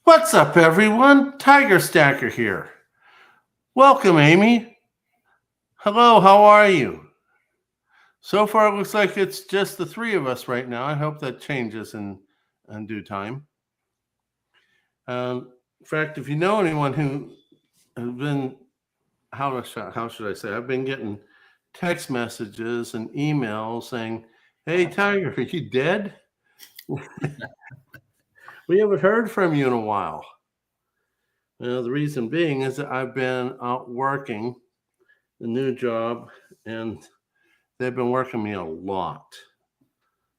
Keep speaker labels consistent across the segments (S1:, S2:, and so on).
S1: What's up, everyone? Tiger Stacker here. Welcome, Amy. Hello, how are you? So far, it looks like it's just the three of us right now. I hope that changes in due time. In fact, if you know anyone who has been, how should I say, I've been getting text messages and emails saying, "Hey, Tiger, are you dead? We haven't heard from you in a while." Well, the reason being is that I've been out working a new job, and they've been working me a lot.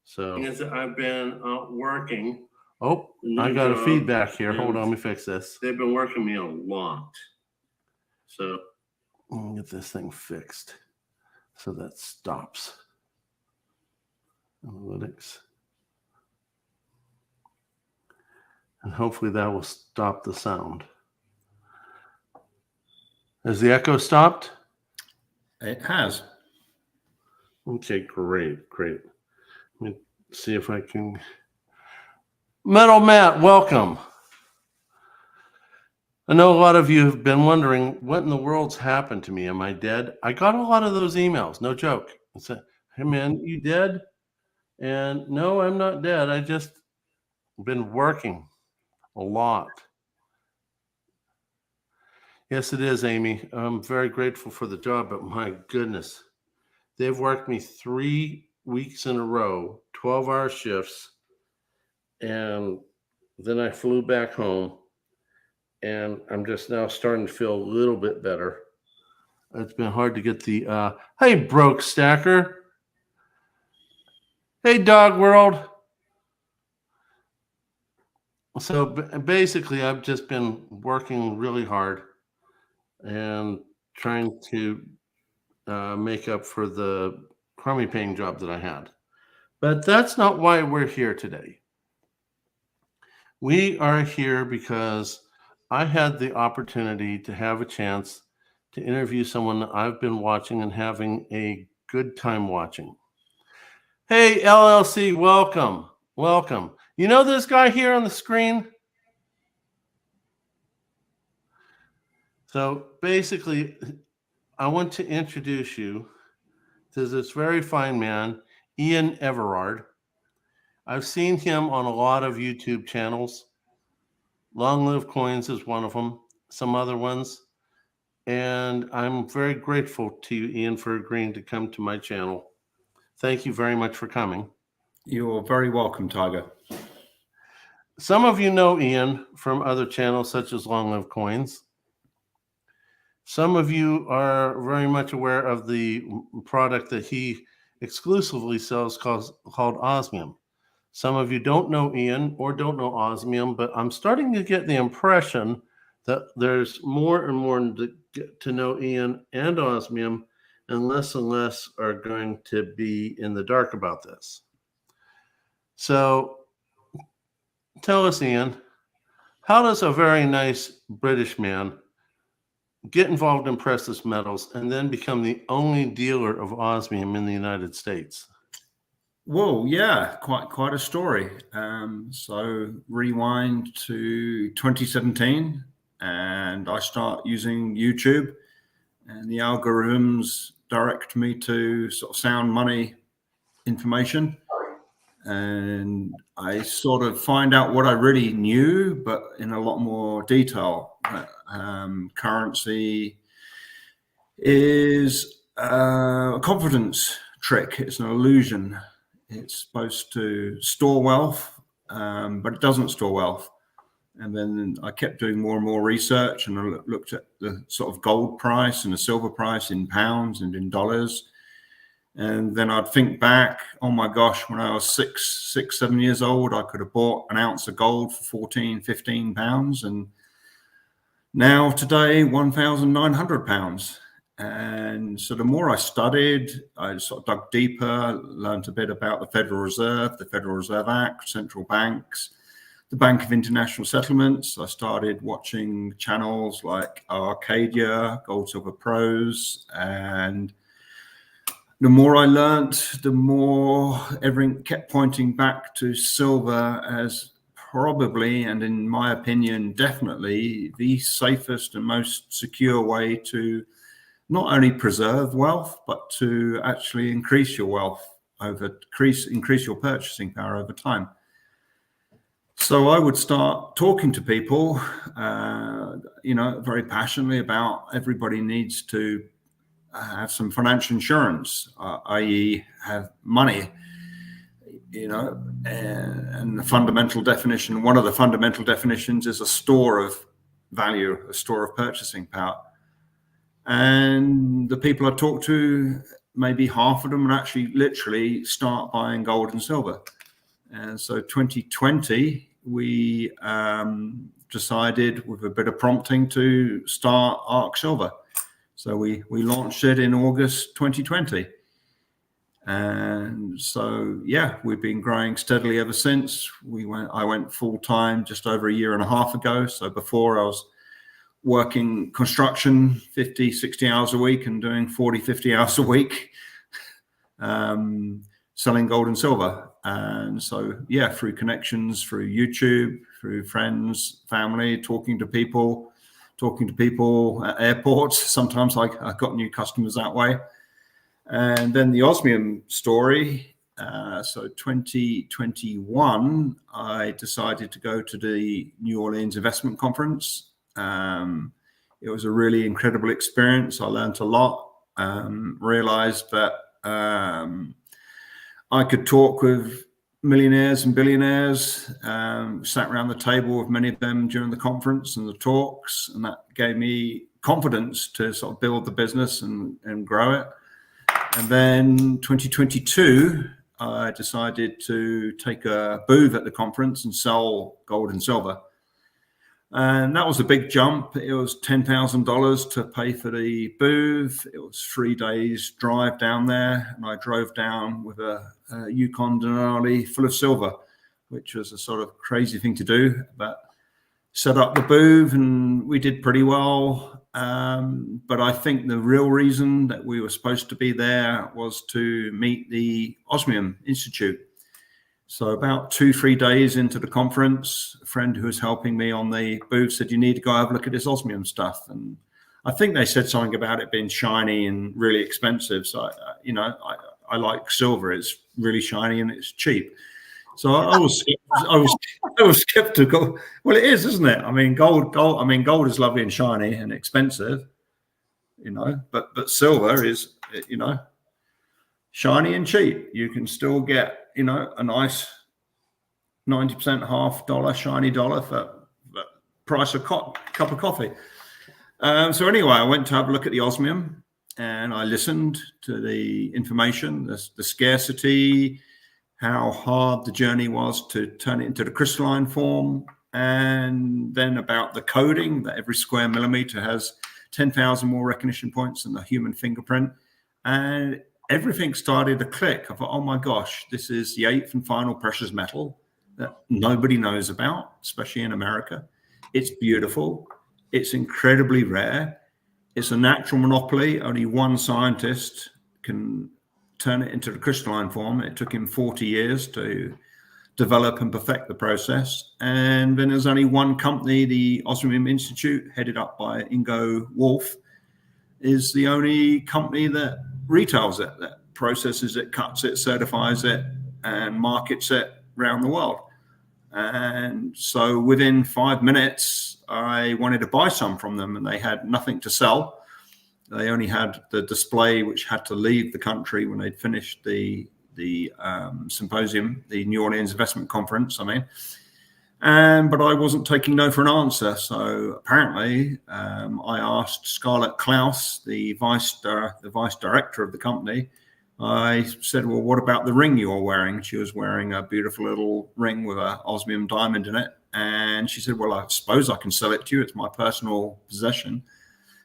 S1: So I've been out working. Oh, I got a feedback here. Hold on, let me fix this. They've been working me a lot. So let me get this thing fixed so that stops. Analytics. And hopefully that will stop the sound. Has the echo stopped?
S2: It has.
S1: Okay, great. Let me see if I can. Metal Matt, welcome. I know a lot of you have been wondering, what in the world's happened to me? Am I dead? I got a lot of those emails, no joke. I said, "Hey man, you dead?" And no, I'm not dead. I just been working a lot. Yes, it is, Amy. I'm very grateful for the job, but my goodness, they've worked me 3 weeks in a row, 12-hour shifts, and then I flew back home, and I'm just now starting to feel a little bit better. It's been hard to get the, hey, Broke Stacker. Hey, Dog World. So basically, I've just been working really hard and trying to make up for the crummy paying job that I had. But that's not why we're here today. We are here because I had the opportunity to have a chance to interview someone that I've been watching and having a good time watching. Hey, LLC, welcome. You know this guy here on the screen? So basically, I want to introduce you to this very fine man, Ian Everard. I've seen him on a lot of YouTube channels. Long Live Coins is one of them, some other ones. And I'm very grateful to you, Ian, for agreeing to come to my channel. Thank you very much for coming.
S2: You're very welcome, Tiger.
S1: Some of you know Ian from other channels such as Long Live Coins. Some of you are very much aware of the product that he exclusively sells called Osmium. Some of you don't know Ian or don't know Osmium, but I'm starting to get the impression that there's more and more to get to know Ian and Osmium, and less are going to be in the dark about this. So tell us, Ian, how does a very nice British man get involved in precious metals and then become the only dealer of osmium in the United States?
S2: Well, yeah, quite a story. So rewind to 2017, and I start using YouTube, and the algorithms direct me to sort of sound money information, and I sort of find out what I really knew, but in a lot more detail. Currency is a confidence trick. It's an illusion. It's supposed to store wealth, but it doesn't store wealth. And then I kept doing more and more research, and I looked at the sort of gold price and the silver price in pounds and in dollars. And then I'd think back, oh my gosh, when I was 7 years old, I could have bought an ounce of gold for 14, 15 pounds. And now today, 1,900 pounds. And so the more I studied, I sort of dug deeper, learned a bit about the Federal Reserve, the Federal Reserve Act, central banks, the Bank of International Settlements. I started watching channels like Arcadia, Gold Silver Pros, and the more I learned, the more everything kept pointing back to silver as probably, and in my opinion, definitely the safest and most secure way to not only preserve wealth, but to actually increase your wealth increase your purchasing power over time. So I would start talking to people, very passionately about everybody needs to have some financial insurance, i.e. have money, and the fundamental definition, one of the fundamental definitions is a store of value, a store of purchasing power. And the people I talk to, maybe half of them would actually literally start buying gold and silver. And so 2020, we decided with a bit of prompting to start Ark Silver. So we launched it in August 2020. And so, yeah, we've been growing steadily ever since. I went full time just over a year and a half ago. So before I was working construction 50, 60 hours a week and doing 40, 50 hours a week, selling gold and silver. And so, yeah, through connections, through YouTube, through friends, family, talking to people at airports. Sometimes I got new customers that way. And then the osmium story. So 2021, I decided to go to the New Orleans Investment Conference. It was a really incredible experience. I learned a lot, realized that I could talk with millionaires and billionaires, sat around the table with many of them during the conference and the talks, and that gave me confidence to sort of build the business and grow it. And then 2022, I decided to take a booth at the conference and sell gold and silver. And that was a big jump. It was $10,000 to pay for the booth. It was 3 days drive down there. And I drove down with a Yukon Denali full of silver, which was a sort of crazy thing to do, but set up the booth and we did pretty well. But I think the real reason that we were supposed to be there was to meet the Osmium Institute. So about 2-3 days into the conference, a friend who was helping me on the booth said, you need to go have a look at this osmium stuff. And I think they said something about it being shiny and really expensive. So, I like silver. It's really shiny and it's cheap. So I was skeptical. Well, it is, isn't it? I mean, gold is lovely and shiny and expensive, but silver is, shiny and cheap. You can still get, a nice 90% half dollar shiny dollar for the price of cup of coffee. So anyway, I went to have a look at the osmium and I listened to the information, the scarcity, how hard the journey was to turn it into the crystalline form, and then about the coding, that every square millimeter has 10,000 more recognition points than the human fingerprint. And everything started to click. I thought, oh my gosh, this is the 8th and final precious metal that nobody knows about, especially in America. It's beautiful. It's incredibly rare. It's a natural monopoly. Only one scientist can turn it into the crystalline form. It took him 40 years to develop and perfect the process. And then there's only one company, the Osmium Institute, headed up by Ingo Wolf, is the only company that retails it, that processes it, cuts it, certifies it, and markets it around the world. And so within 5 minutes, I wanted to buy some from them, and they had nothing to sell. They only had the display, which had to leave the country when they'd finished the symposium, the New Orleans Investment Conference, but I wasn't taking no for an answer. So apparently, I asked Scarlett Klaus, the vice director of the company. I said, well, what about the ring you're wearing? She was wearing a beautiful little ring with an osmium diamond in it. And she said, well, I suppose I can sell it to you. It's my personal possession.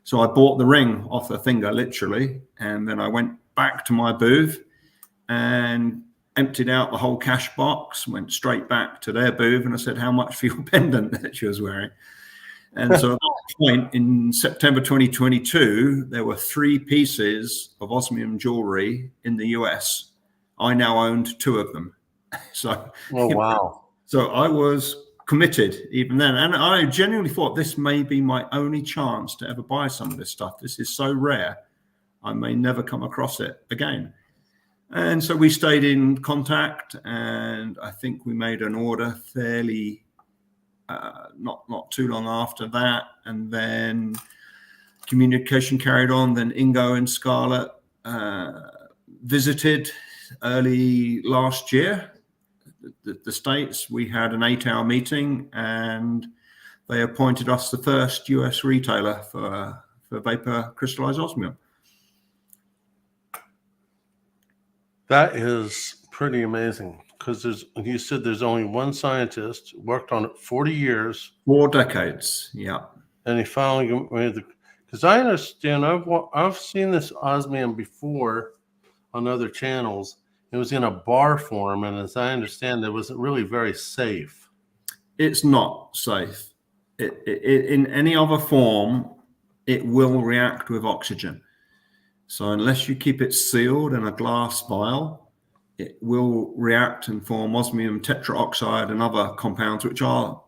S2: So I bought the ring off her finger, literally. And then I went back to my booth and emptied out the whole cash box, went straight back to their booth, and I said, how much for your pendant that she was wearing? And so at that point in September 2022, there were 3 pieces of osmium jewelry in the US. I now owned 2 of them. So,
S1: oh, wow.
S2: So I was committed even then. And I genuinely thought this may be my only chance to ever buy some of this stuff. This is so rare, I may never come across it again. And so we stayed in contact, and I think we made an order fairly not too long after that. And then communication carried on. Then Ingo and Scarlett visited early last year the States. We had an 8-hour meeting, and they appointed us the first US retailer for vapor crystallized osmium.
S1: That is pretty amazing, because you said there's only one scientist, worked on it 40 years.
S2: 4 decades, yeah.
S1: And he finally made the, because I understand, I've seen this osmium before on other channels. It was in a bar form, and as I understand, it wasn't really very safe.
S2: It's not safe. In any other form, it will react with oxygen. So unless you keep it sealed in a glass vial, it will react and form osmium tetraoxide and other compounds, which are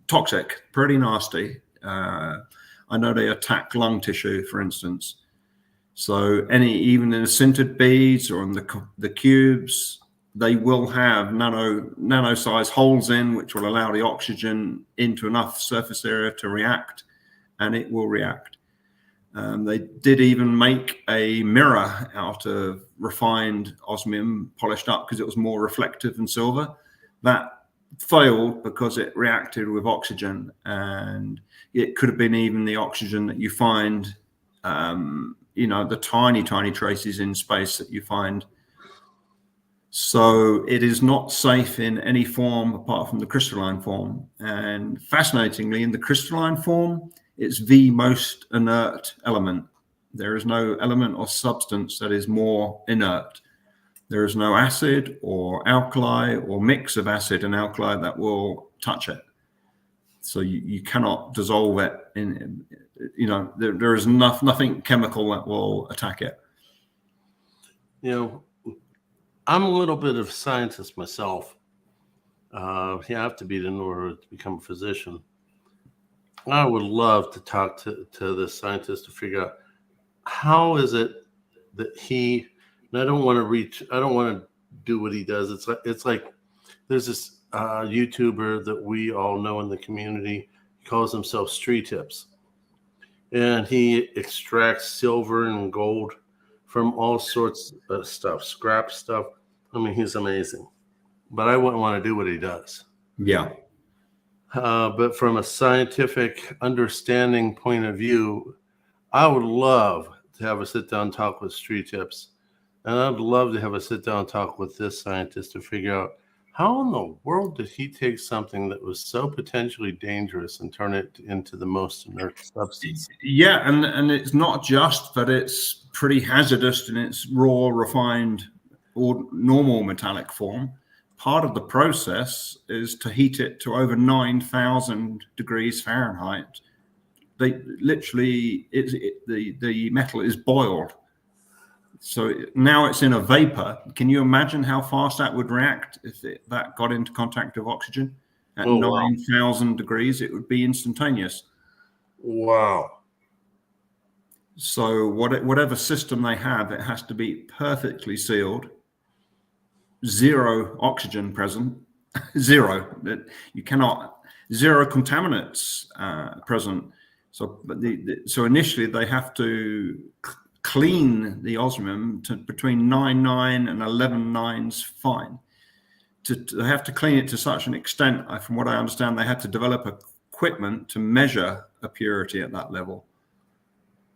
S2: toxic, pretty nasty. I know they attack lung tissue, for instance. So even in the sintered beads or in the cubes, they will have nano-sized holes in, which will allow the oxygen into enough surface area to react, and it will react. They did even make a mirror out of refined osmium, polished up because it was more reflective than silver. That failed because it reacted with oxygen, and it could have been even the oxygen that you find, the tiny traces in space that you find. So it is not safe in any form apart from the crystalline form. And fascinatingly, in the crystalline form, it's the most inert element. There is no element or substance that is more inert. There is no acid or alkali or mix of acid and alkali that will touch it. So you cannot dissolve it in, there is nothing chemical that will attack it.
S1: I'm a little bit of a scientist myself. You have to be in order to become a physician. I would love to talk to this scientist to figure out how is it that and I don't want to do what he does. It's like there's this YouTuber that we all know in the community. He calls himself Street Tips, and he extracts silver and gold from all sorts of stuff, scrap stuff. I mean, he's amazing, but I wouldn't want to do what he does.
S2: Yeah.
S1: But from a scientific understanding point of view, I would love to have a sit-down talk with Street Tips, and I'd love to have a sit-down talk with this scientist to figure out how in the world did he take something that was so potentially dangerous and turn it into the most inert substance?
S2: Yeah, and it's not just that it's pretty hazardous in its raw, refined, or normal metallic form. Part of the process is to heat it to over 9,000 degrees Fahrenheit. They literally, the metal is boiled. So now it's in a vapor. Can you imagine how fast that would react if that got into contact with oxygen? At 9,000 degrees, it would be instantaneous.
S1: Wow.
S2: So whatever system they have, it has to be perfectly sealed. 0 oxygen present, 0. You cannot, 0 contaminants present. So, so initially they have to clean the osmium to between 9.9 and 11.9's fine. They have to clean it to such an extent, from what I understand, they had to develop equipment to measure a purity at that level.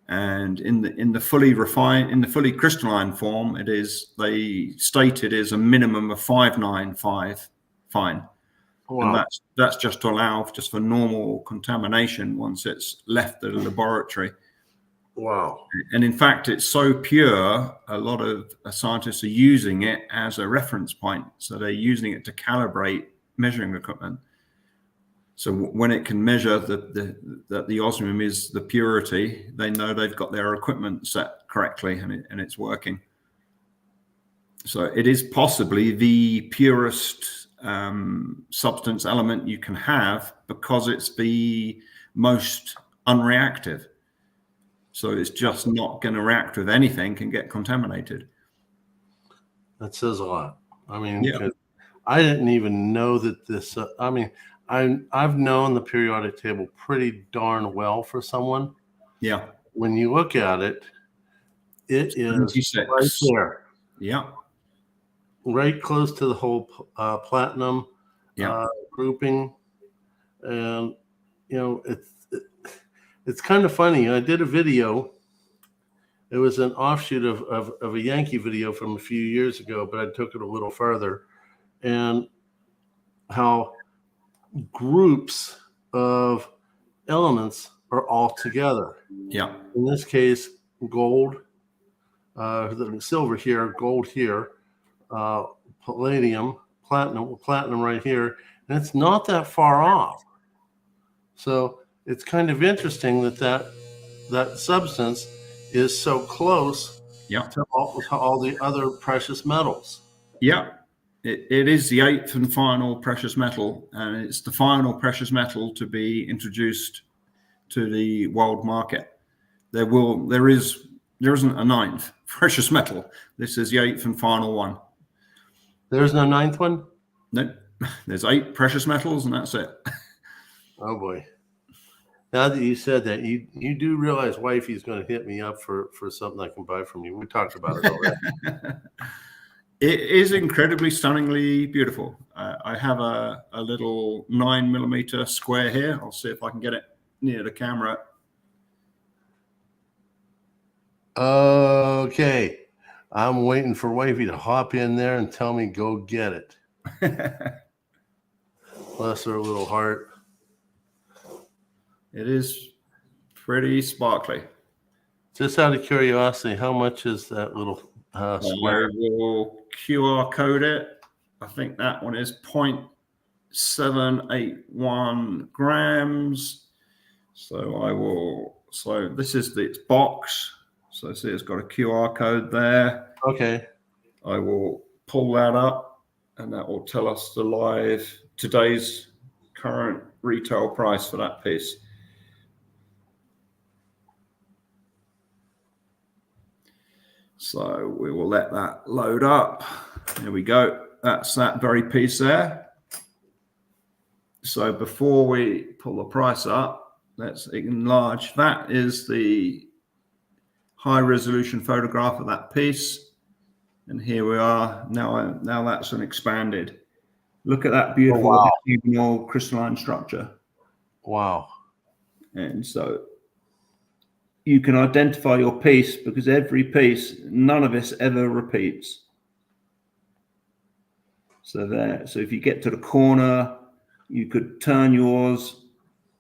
S2: And in the fully refined, in the fully crystalline form, they state it is a minimum of 5.95 fine. Wow. And that's just to allow just for normal contamination once it's left the laboratory.
S1: Wow.
S2: And in fact, it's so pure, a lot of scientists are using it as a reference point. So they're using it to calibrate measuring equipment. So when it can measure that the osmium is the purity, they know they've got their equipment set correctly and it's working. So it is possibly the purest substance element you can have, because it's the most unreactive. So it's just not going to react with anything and get contaminated.
S1: That says a lot. I mean,
S2: Yeah.
S1: 'cause I didn't even know that this. I mean, I've known the periodic table pretty darn well for someone.
S2: Yeah.
S1: When you look at it, it is
S2: 76.
S1: right there,
S2: Yeah.
S1: right close to the whole platinum
S2: Yeah.
S1: grouping, and it's kind of funny. I did a video. It was an offshoot of a Yankee video from a few years ago, but I took it a little further, and how groups of elements are all together.
S2: Yeah.
S1: In this case, gold, silver here, gold here, palladium, platinum right here, and it's not that far off. So it's kind of interesting that substance is so close
S2: Yeah.
S1: to all the other precious metals.
S2: Yeah. It is the 8th and final precious metal, and it's the final precious metal to be introduced to the world market. There isn't a 9th precious metal. This is the 8th and final one.
S1: There's no 9th one?
S2: No, there's 8 precious metals, and that's it.
S1: Oh boy. Now that you said that, you do realize wifey's going to hit me up for something I can buy from you. We talked about it already.
S2: It is incredibly stunningly beautiful. I have a little 9mm square here. I'll see if I can get it near the camera.
S1: Okay. I'm waiting for wifey to hop in there and tell me go get it. Bless her little heart.
S2: It is pretty sparkly.
S1: Just out of curiosity, how much is that little square?
S2: I will QR code it. I think that one is 0.781 grams. So this is its box. So see, it's got a QR code there.
S1: Okay.
S2: I will pull that up, and that will tell us today's current retail price for that piece. So we will let that load up. There we go. That's that very piece there. So before we pull the price up, let's enlarge. That is the high resolution photograph of that piece. And here we are. Now that's an expanded. Look at that beautiful octagonal crystalline structure.
S1: Wow.
S2: And so you can identify your piece, because every piece, none of this ever repeats. So there. So if you get to the corner, you could turn yours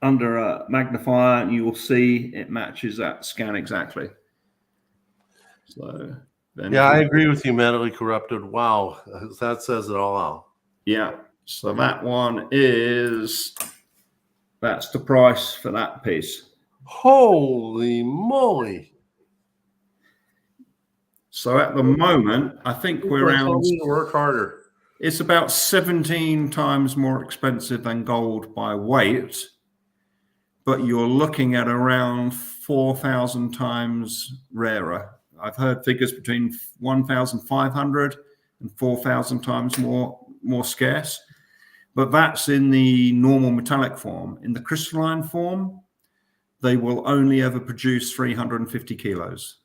S2: under a magnifier and you will see it matches that scan exactly. So then,
S1: yeah, I agree with you. Metally corrupted. Wow, that says it all out.
S2: Yeah. So that one that's the price for that piece.
S1: Holy moly!
S2: So at the moment, I think we're around.
S1: Work harder.
S2: It's about 17 times more expensive than gold by weight, but you're looking at around 4,000 times rarer. I've heard figures between 1,500 and 4,000 times more scarce, but that's in the normal metallic form. In the crystalline form, they will only ever produce 350 kilos.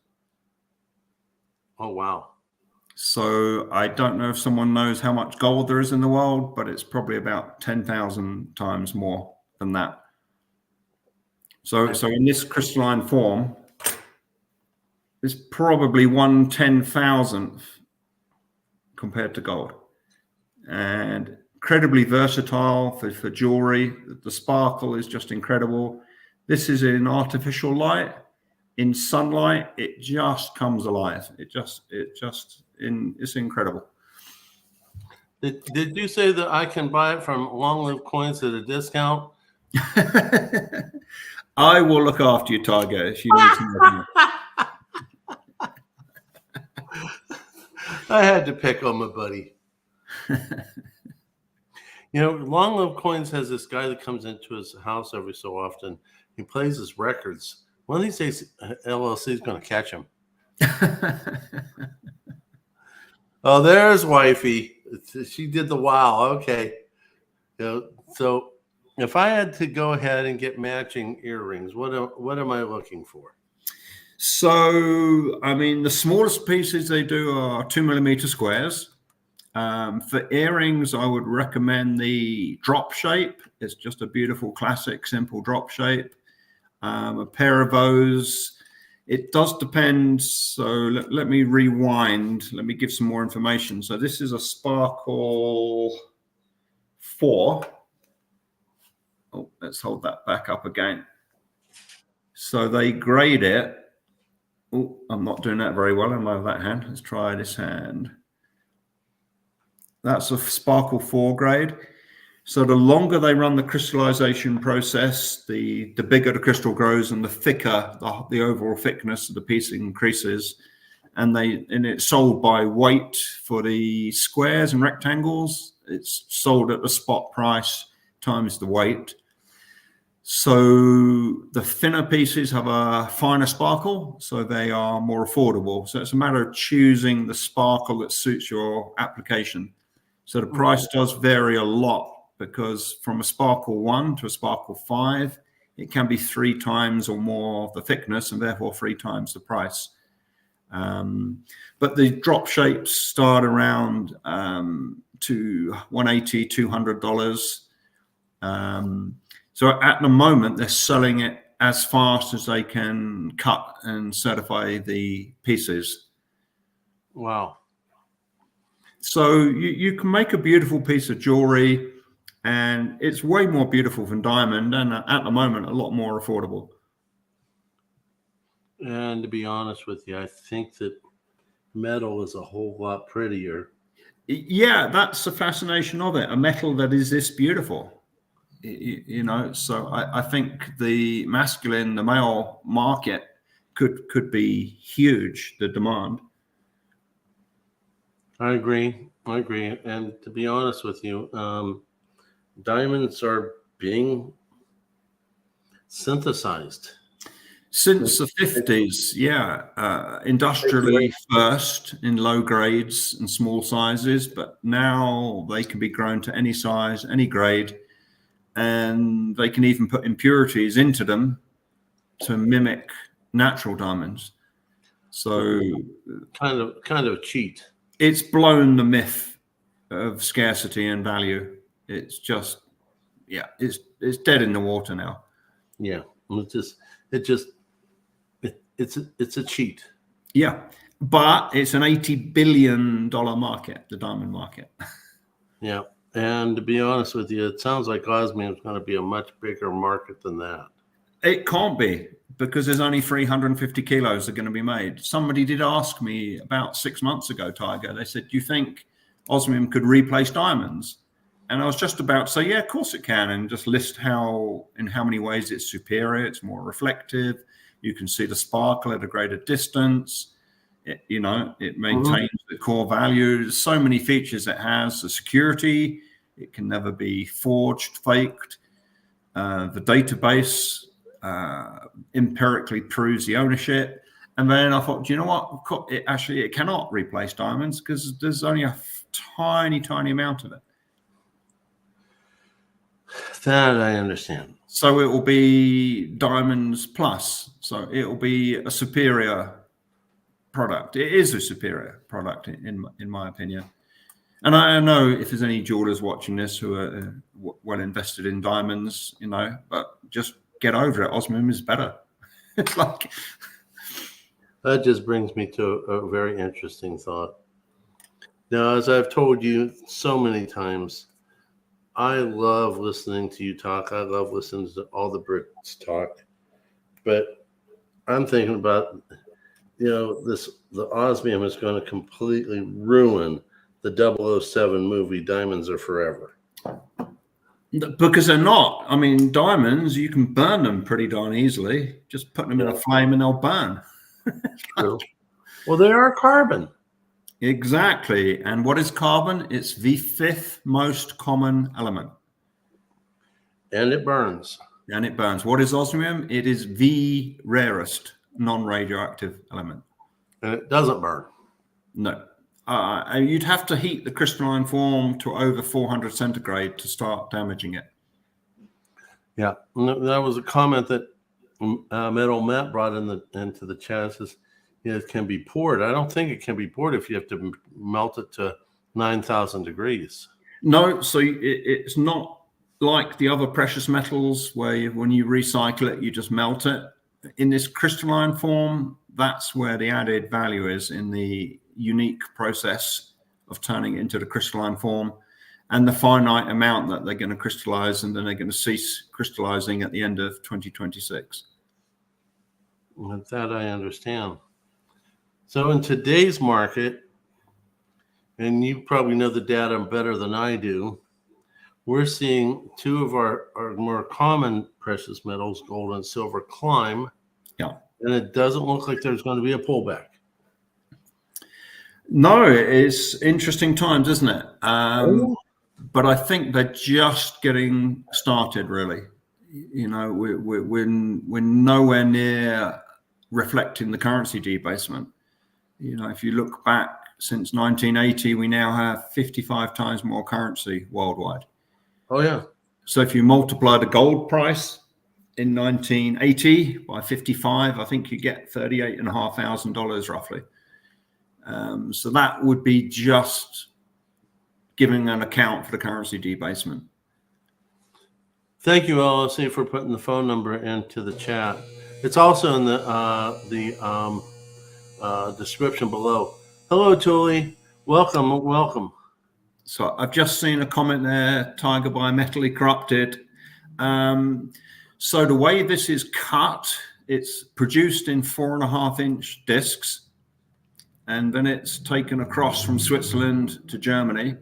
S1: Oh, wow.
S2: So I don't know if someone knows how much gold there is in the world, but it's probably about 10,000 times more than that. So in this crystalline form, it's probably 1/10,000th compared to gold, and incredibly versatile for jewelry. The sparkle is just incredible. This is in artificial light. In sunlight, it just comes alive. It's incredible.
S1: Did you say that I can buy it from Long Live Coins at a discount?
S2: I will look after you, Tiger, if you need to know.
S1: I had to pick on my buddy. You know, Long Live Coins has this guy that comes into his house every so often. He plays his records. One of these days, LLC is going to catch him. Oh, there's wifey. She did the wow. Okay. You know, so if I had to go ahead and get matching earrings, what am I looking for?
S2: So, I mean, the smallest pieces they do are 2mm squares. For earrings, I would recommend the drop shape. It's just a beautiful, classic, simple drop shape. A pair of those. It does depend. So let me rewind. Let me give some more information. So this is a Sparkle 4. Oh, let's hold that back up again. So they grade it. Oh, I'm not doing that very well on my that hand. Let's try this hand. That's a Sparkle 4 grade. So the longer they run the crystallization process, the bigger the crystal grows and the thicker the overall thickness of the piece increases. And it's sold by weight for the squares and rectangles. It's sold at the spot price times the weight. So the thinner pieces have a finer sparkle, so they are more affordable. So it's a matter of choosing the sparkle that suits your application. So the price does vary a lot, because from a Sparkle 1 to a Sparkle 5, it can be 3 times or more of the thickness and therefore 3 times the price. But the drop shapes start around to $180, $200. So at the moment, they're selling it as fast as they can cut and certify the pieces.
S1: Wow.
S2: So you can make a beautiful piece of jewelry, and it's way more beautiful than diamond, and at the moment, a lot more affordable.
S1: And to be honest with you, I think that metal is a whole lot prettier.
S2: Yeah, that's the fascination of it. A metal that is this beautiful, you know. So I think the male market could be huge, the demand.
S1: I agree. And to be honest with you, diamonds are being synthesized.
S2: Since the 50s, yeah, industrially first in low grades and small sizes, but now they can be grown to any size, any grade, and they can even put impurities into them to mimic natural diamonds. So
S1: kind of cheat.
S2: It's blown the myth of scarcity and value. It's just, yeah, it's dead in the water now.
S1: Yeah, it's a cheat.
S2: Yeah, but it's an $80 billion market, the diamond market.
S1: Yeah, and to be honest with you, it sounds like osmium is going to be a much bigger market than that.
S2: It can't be, because there's only 350 kilos that are going to be made. Somebody did ask me about 6 months ago, Tiger. They said, do you think osmium could replace diamonds? And I was just about to say, yeah, of course it can, and just list in how many ways it's superior. It's more reflective. You can see the sparkle at a greater distance. It maintains the core values. So many features it has. The security, it can never be forged, faked. The database empirically proves the ownership. And then I thought, do you know what? It cannot replace diamonds, because there's only a tiny amount of it.
S1: That I understand.
S2: So it will be diamonds plus. So it will be a superior product. It is a superior product in my opinion. And I know if there's any jewelers watching this who are well invested in diamonds, but just get over it. Osmium is better. It's like,
S1: that just brings me to a very interesting thought. Now, as I've told you so many times, I love listening to you talk. I love listening to all the Brits talk. But I'm thinking about, the osmium is going to completely ruin the 007 movie Diamonds Are Forever.
S2: Because they're not. I mean, diamonds, you can burn them pretty darn easily. Just put them in a flame and they'll burn.
S1: True. Well, they are carbon.
S2: Exactly. And what is carbon? It's the 5th most common element.
S1: And it burns.
S2: And it burns. What is osmium? It is the rarest non-radioactive element.
S1: And it doesn't burn.
S2: No. You'd have to heat the crystalline form to over 400 centigrade to start damaging it.
S1: Yeah, that was a comment that Metal Matt brought into the chat. It says, it can be poured. I don't think it can be poured if you have to melt it to 9,000 degrees.
S2: No, so it's not like the other precious metals where when you recycle it, you just melt it. In this crystalline form, that's where the added value is, in the unique process of turning it into the crystalline form and the finite amount that they're going to crystallize, and then they're going to cease crystallizing at the end of 2026.
S1: That I understand. So in today's market, and you probably know the data better than I do, we're seeing two of our more common precious metals, gold and silver, climb.
S2: Yeah.
S1: And it doesn't look like there's going to be a pullback.
S2: No, it's interesting times, isn't it? But I think they're just getting started, really. You know, we're nowhere near reflecting the currency debasement. You know, if you look back since 1980, we now have 55 times more currency worldwide.
S1: Oh, yeah.
S2: So if you multiply the gold price in 1980 by 55, I think you get $38,500 roughly. So that would be just giving an account for the currency debasement.
S1: Thank you, LLC, for putting the phone number into the chat. It's also in the description below. Hello, Julie. Welcome, welcome.
S2: So I've just seen a comment there, Tiger by Metally Corrupted. So the way this is cut, it's produced in 4.5-inch discs, and then it's taken across from Switzerland to Germany.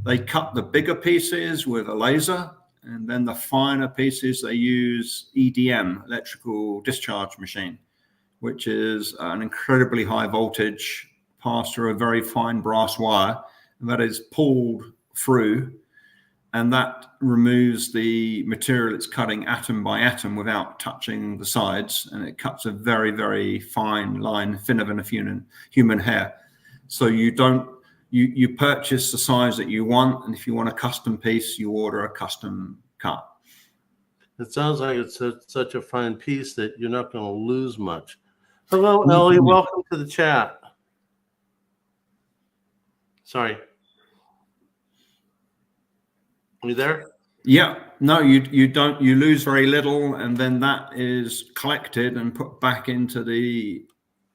S2: They cut the bigger pieces with a laser, and then the finer pieces they use EDM, electrical discharge machine, which is an incredibly high voltage passed through a very fine brass wire, and that is pulled through, and that removes the material it's cutting atom by atom without touching the sides, and it cuts a very, very fine line, thinner than a human hair. So you purchase the size that you want, and if you want a custom piece, you order a custom cut.
S1: It sounds like it's such a fine piece that you're not going to lose much. Hello, Ellie. Welcome to the chat. Sorry. Are you there?
S2: Yeah. No, you don't. You lose very little, and then that is collected and put back into the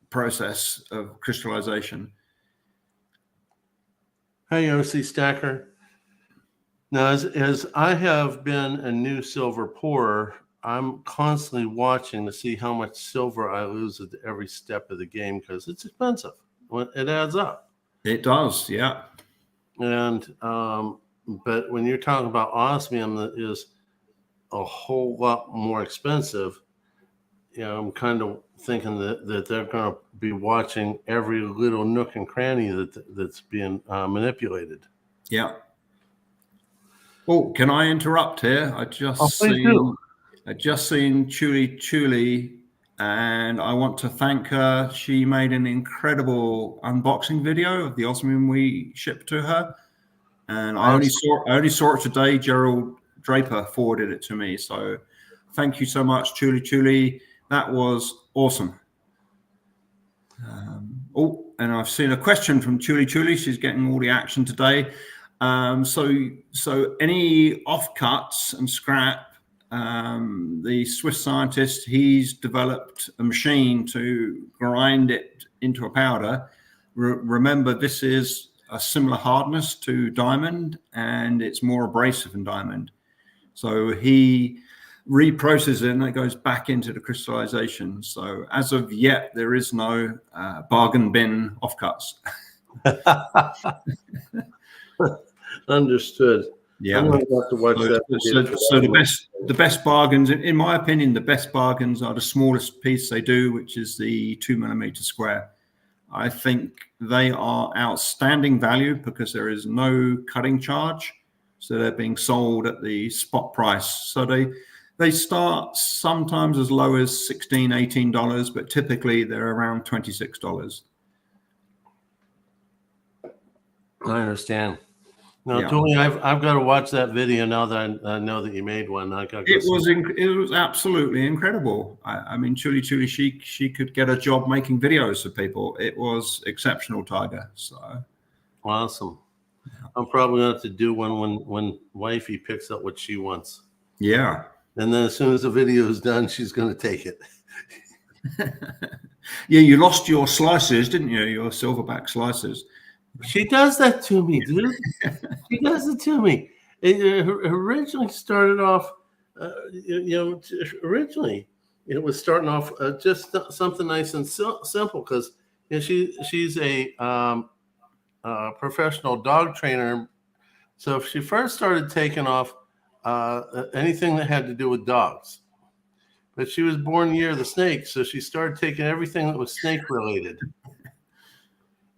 S2: process of crystallization.
S1: Hey, OC Stacker. Now, as I have been a new silver pourer, I'm constantly watching to see how much silver I lose at every step of the game, because it's expensive. It adds up.
S2: It does, yeah.
S1: And but when you're talking about osmium that is a whole lot more expensive, you know, I'm kind of thinking that they're going to be watching every little nook and cranny that's being manipulated.
S2: Yeah. Oh, can I interrupt here? I just seen Chuli, and I want to thank her. She made an incredible unboxing video of the osmium we shipped to her, and I only saw it today. Gerald Draper forwarded it to me, so thank you so much, Chuli. That was awesome. And I've seen a question from Chuli. She's getting all the action today. So any offcuts and scrap, the Swiss scientist, he's developed a machine to grind it into a powder. Remember, this is a similar hardness to diamond, and it's more abrasive than diamond. So he reprocesses it, and it goes back into the crystallization. So as of yet, there is no bargain bin offcuts.
S1: Understood.
S2: Yeah.
S1: I'm going to have to watch that.
S2: So the best bargains, in my opinion, the best bargains are the smallest piece they do, which is the 2 millimeter square. I think they are outstanding value because there is no cutting charge. So they're being sold at the spot price. So they start sometimes as low as $16, $18, but typically they're around $26.
S1: I understand. Now,
S2: Yeah.
S1: Julie, I've got to watch that video now that I know that you made one. I got to
S2: It was absolutely incredible. I mean, Chuli, she could get a job making videos for people. It was exceptional, Tiger. So
S1: awesome. I'm probably going to have to do one when wifey picks up what she wants.
S2: yeah.
S1: And then as soon as the video is done, she's going to take it.
S2: Yeah, you lost your slices, didn't you? Your silverback slices.
S1: She does that to me, dude. She does it to me. It originally started off, originally it was starting off just something nice and simple because she's a professional dog trainer. So if she first started taking off anything that had to do with dogs, but she was born the year of the snake, so she started taking everything that was snake related.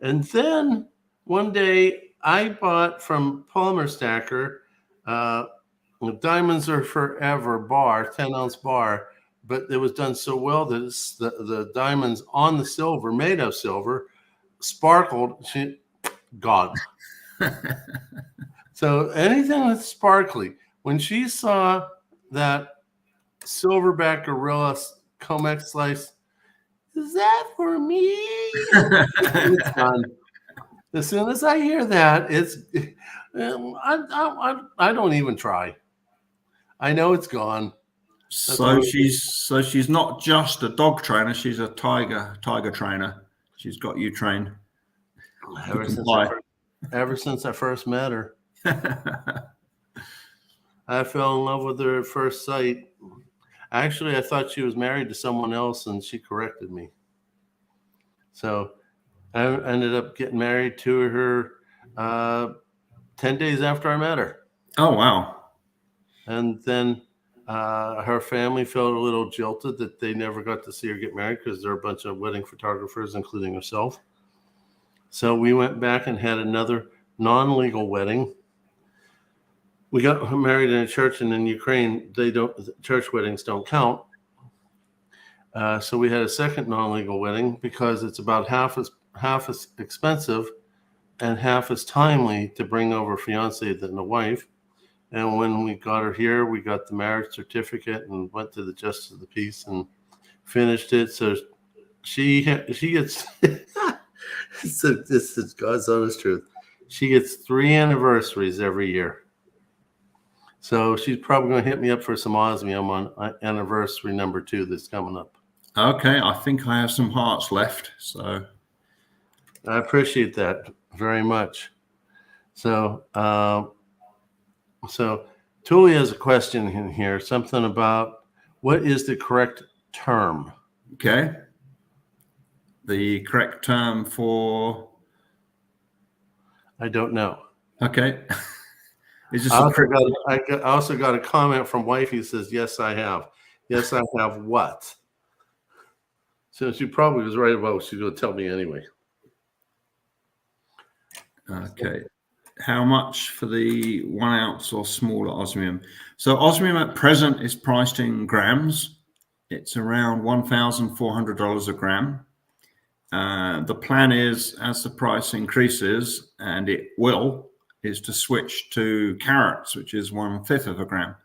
S1: And then one day I bought from Palmer Stacker Diamonds Are Forever bar, 10-ounce bar, but it was done so well that it's the diamonds on the silver, made of silver, sparkled. Gone. So anything that's sparkly, when she saw that silverback gorilla Comex slice, is that for me? It's done. As soon as I hear that, I don't even try. I know it's gone.
S2: So she's not just a dog trainer; she's a tiger trainer. She's got you trained.
S1: Ever since I first met her, I fell in love with her at first sight. Actually, I thought she was married to someone else, and she corrected me. So I ended up getting married to her 10 days after I met her.
S2: Oh, wow.
S1: And then her family felt a little jilted that they never got to see her get married because they're a bunch of wedding photographers, including herself. So we went back and had another non-legal wedding. We got married in a church, and in Ukraine, church weddings don't count. So we had a second non-legal wedding because it's about half as expensive and half as timely to bring over a fiance than a wife. And when we got her here, we got the marriage certificate and went to the justice of the peace and finished it. So she gets this is God's honest truth. She gets 3 anniversaries every year. So she's probably going to hit me up for some osmium on anniversary number 2 that's coming up. Okay,
S2: I think I have some hearts left. So
S1: I appreciate that very much. So Tuli has a question in here, something about what is the correct term?
S2: Okay. The correct term for?
S1: I don't know.
S2: Okay.
S1: I also got a comment from wifey who says, yes, I have. Yes, I have what? So she probably was right about what she's going to tell me anyway.
S2: Okay. How much for the 1 ounce or smaller osmium? So osmium at present is priced in grams. It's around $1,400 a gram. The plan is, as the price increases, and it will, is to switch to carats, which is 1/5 of a gram.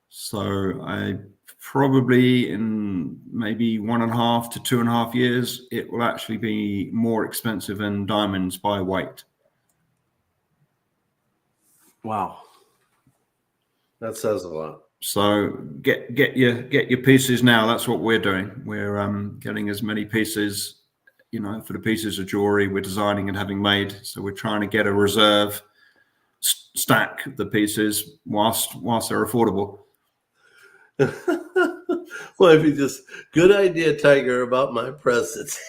S2: So I probably in maybe 1.5 to 2.5 years, it will actually be more expensive than diamonds by weight.
S1: Wow, that says a lot.
S2: So get your pieces now. That's what we're doing. We're getting as many pieces, for the pieces of jewelry we're designing and having made. So we're trying to get a reserve, stack the pieces whilst they're affordable.
S1: Well, if you just good idea, Tiger, about my presents.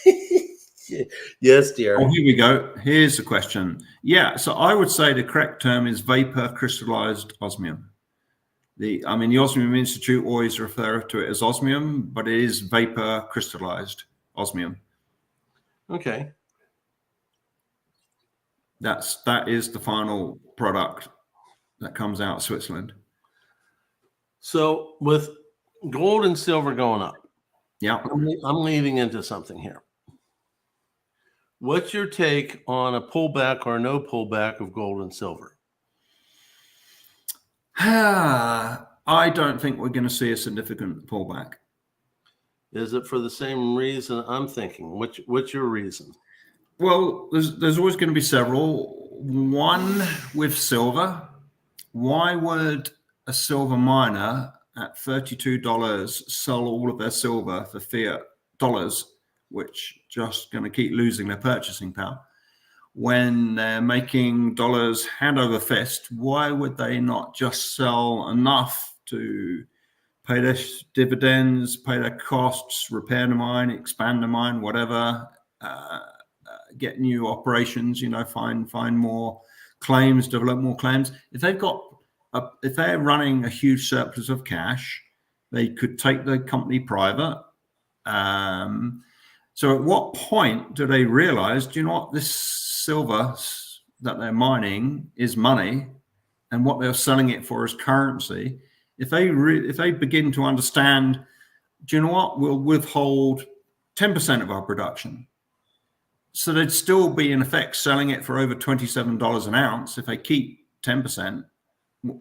S1: Yes, dear.
S2: Oh, here we go. Here's the question. Yeah, so I would say the correct term is vapor crystallized osmium. The Osmium Institute always refer to it as osmium, but it is vapor crystallized osmium.
S1: Okay.
S2: That is the final product that comes out of Switzerland.
S1: So with gold and silver going up,
S2: Yeah.
S1: I'm leading into something here. What's your take on a pullback or no pullback of gold and silver?
S2: I don't think we're going to see a significant pullback.
S1: Is it for the same reason I'm thinking? What's your reason?
S2: Well, there's always going to be several. One with silver. Why would a silver miner at $32 sell all of their silver for fiat dollars, which just going to keep losing their purchasing power? When they're making dollars hand over fist, why would they not just sell enough to pay their dividends, pay their costs, repair the mine, expand the mine, whatever, get new operations, find more claims, develop more claims? If they're running a huge surplus of cash, they could take the company private. So at what point do they realize, do you know what, this silver that they're mining is money, and what they're selling it for is currency? If they begin to understand, do you know what, we'll withhold 10% of our production. So they'd still be in effect selling it for over $27 an ounce if they keep 10%,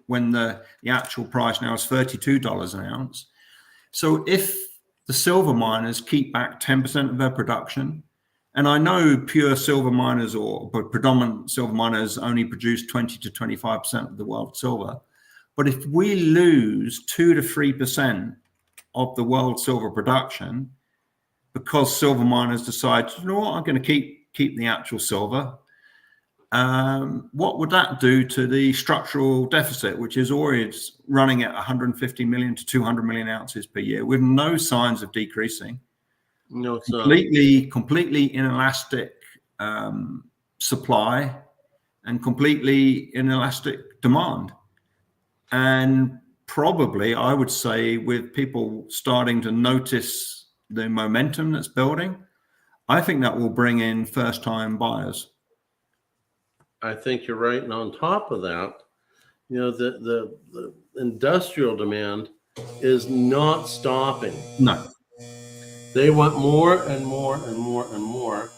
S2: when the actual price now is $32 an ounce. So if the silver miners keep back 10% of their production, and I know pure silver miners or predominant silver miners only produce 20 to 25% of the world's silver, but if we lose 2 to 3% of the world silver production because silver miners decide, you know what, I'm going to keep the actual silver, what would that do to the structural deficit, which is always running at 150 million to 200 million ounces per year with no signs of decreasing?
S1: No, it's
S2: completely inelastic supply and completely inelastic demand. And probably, I would say, with people starting to notice the momentum that's building, I think that will bring in first-time buyers.
S1: I think you're right. And on top of that, the industrial demand is not stopping.
S2: No.
S1: They want more and more and more and more.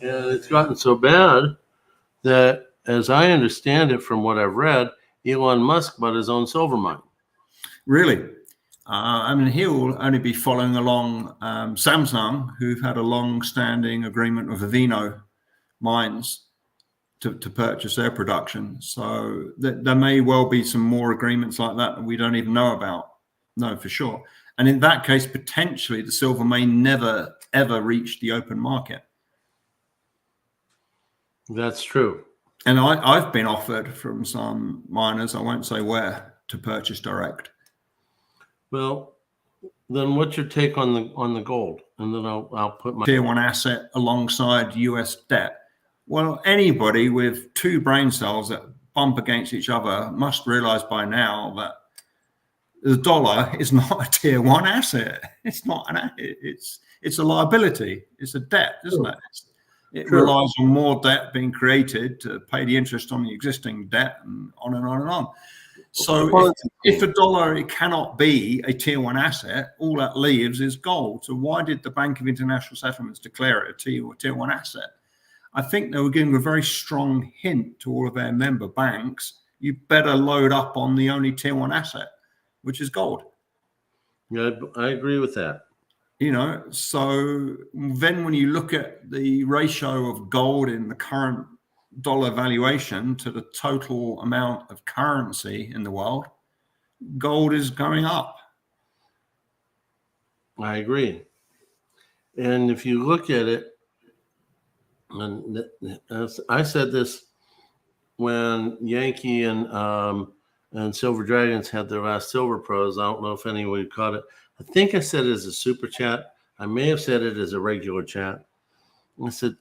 S1: And it's gotten so bad that, as I understand it from what I've read, Elon Musk bought his own silver mine.
S2: Really? He'll only be following along Samsung, who've had a long-standing agreement with Avino Mines to purchase their production. So there may well be some more agreements like that we don't even know about. No, for sure. And in that case, potentially the silver may never, ever reach the open market.
S1: That's true.
S2: And I've been offered from some miners, I won't say where, to purchase direct.
S1: Well, then what's your take on the gold? And then I'll put my
S2: tier one asset alongside US debt. Well, anybody with two brain cells that bump against each other must realize by now that the dollar is not a tier one asset. It's not it's a liability. It's a debt, isn't it? It relies on more debt being created to pay the interest on the existing debt, and on and on and on. So if a dollar, it cannot be a tier one asset, all that leaves is gold. So why did the Bank of International Settlements declare it a tier one asset? I think they were giving a very strong hint to all of their member banks, you better load up on the only tier one asset, which is gold.
S1: Yeah, I agree with that.
S2: So then when you look at the ratio of gold in the current dollar valuation to the total amount of currency in the world, gold is going up.
S1: I agree. And if you look at it, and I said this when Yankee and Silver Dragons had their last Silver Pros. I don't know if anyone caught it. I think I said it as a super chat. I may have said it as a regular chat. I said,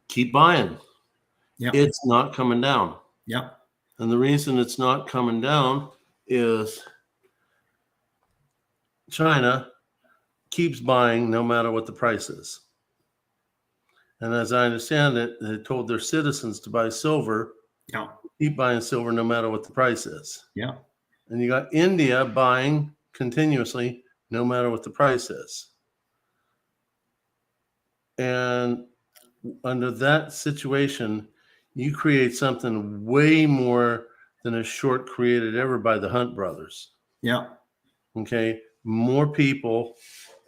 S1: keep buying.
S2: Yep.
S1: It's not coming down.
S2: Yep.
S1: And the reason it's not coming down is China keeps buying no matter what the price is. And as I understand it, they told their citizens to buy silver,
S2: Yeah.
S1: keep buying silver no matter what the price is.
S2: Yeah.
S1: And you got India buying continuously no matter what the price is. And under that situation, you create something way more than a short created ever by the Hunt brothers.
S2: Yeah.
S1: Okay. More people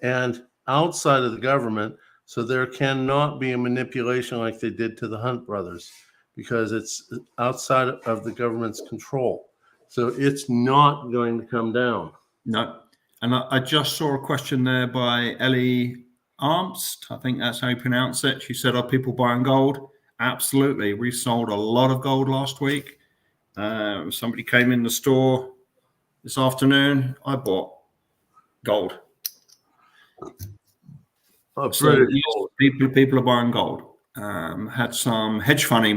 S1: and outside of the government. So there cannot be a manipulation like they did to the Hunt brothers because it's outside of the government's control. So it's not going to come down.
S2: No. And I just saw a question there by Ellie Armst. I think that's how you pronounce it. She said, are people buying gold? Absolutely. We sold a lot of gold last week. Somebody came in the store this afternoon. I bought gold.
S1: Oh,
S2: So yes, people are buying gold. Had some hedge fund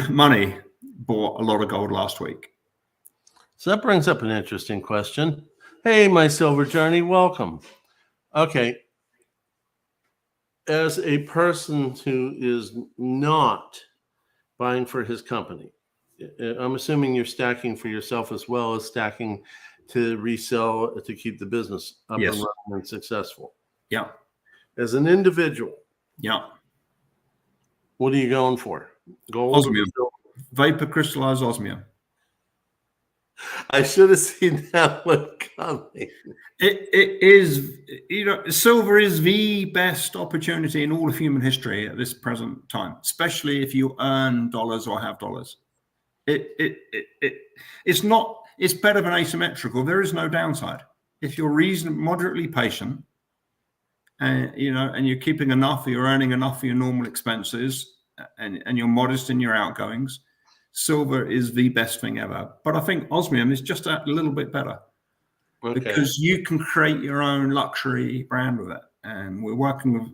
S2: money bought a lot of gold last week.
S1: So that brings up an interesting question. Hey, my silver journey, welcome. Okay. As a person who is not buying for his company, I'm assuming you're stacking for yourself as well as stacking to resell to keep the business up
S2: Yes.
S1: and running and successful.
S2: Yeah.
S1: As an individual,
S2: Yeah.
S1: what are you going for? Gold?
S2: Osmium. Vapor crystallized osmium.
S1: I should have seen that one coming.
S2: It is, silver is the best opportunity in all of human history at this present time, especially if you earn dollars or have dollars. It's better than asymmetrical. There is no downside. If you're moderately patient and you're keeping enough, you're earning enough for your normal expenses and you're modest in your outgoings, silver is the best thing ever. But I think osmium is just a little bit better. Okay. Because you can create your own luxury brand with it. And we're working with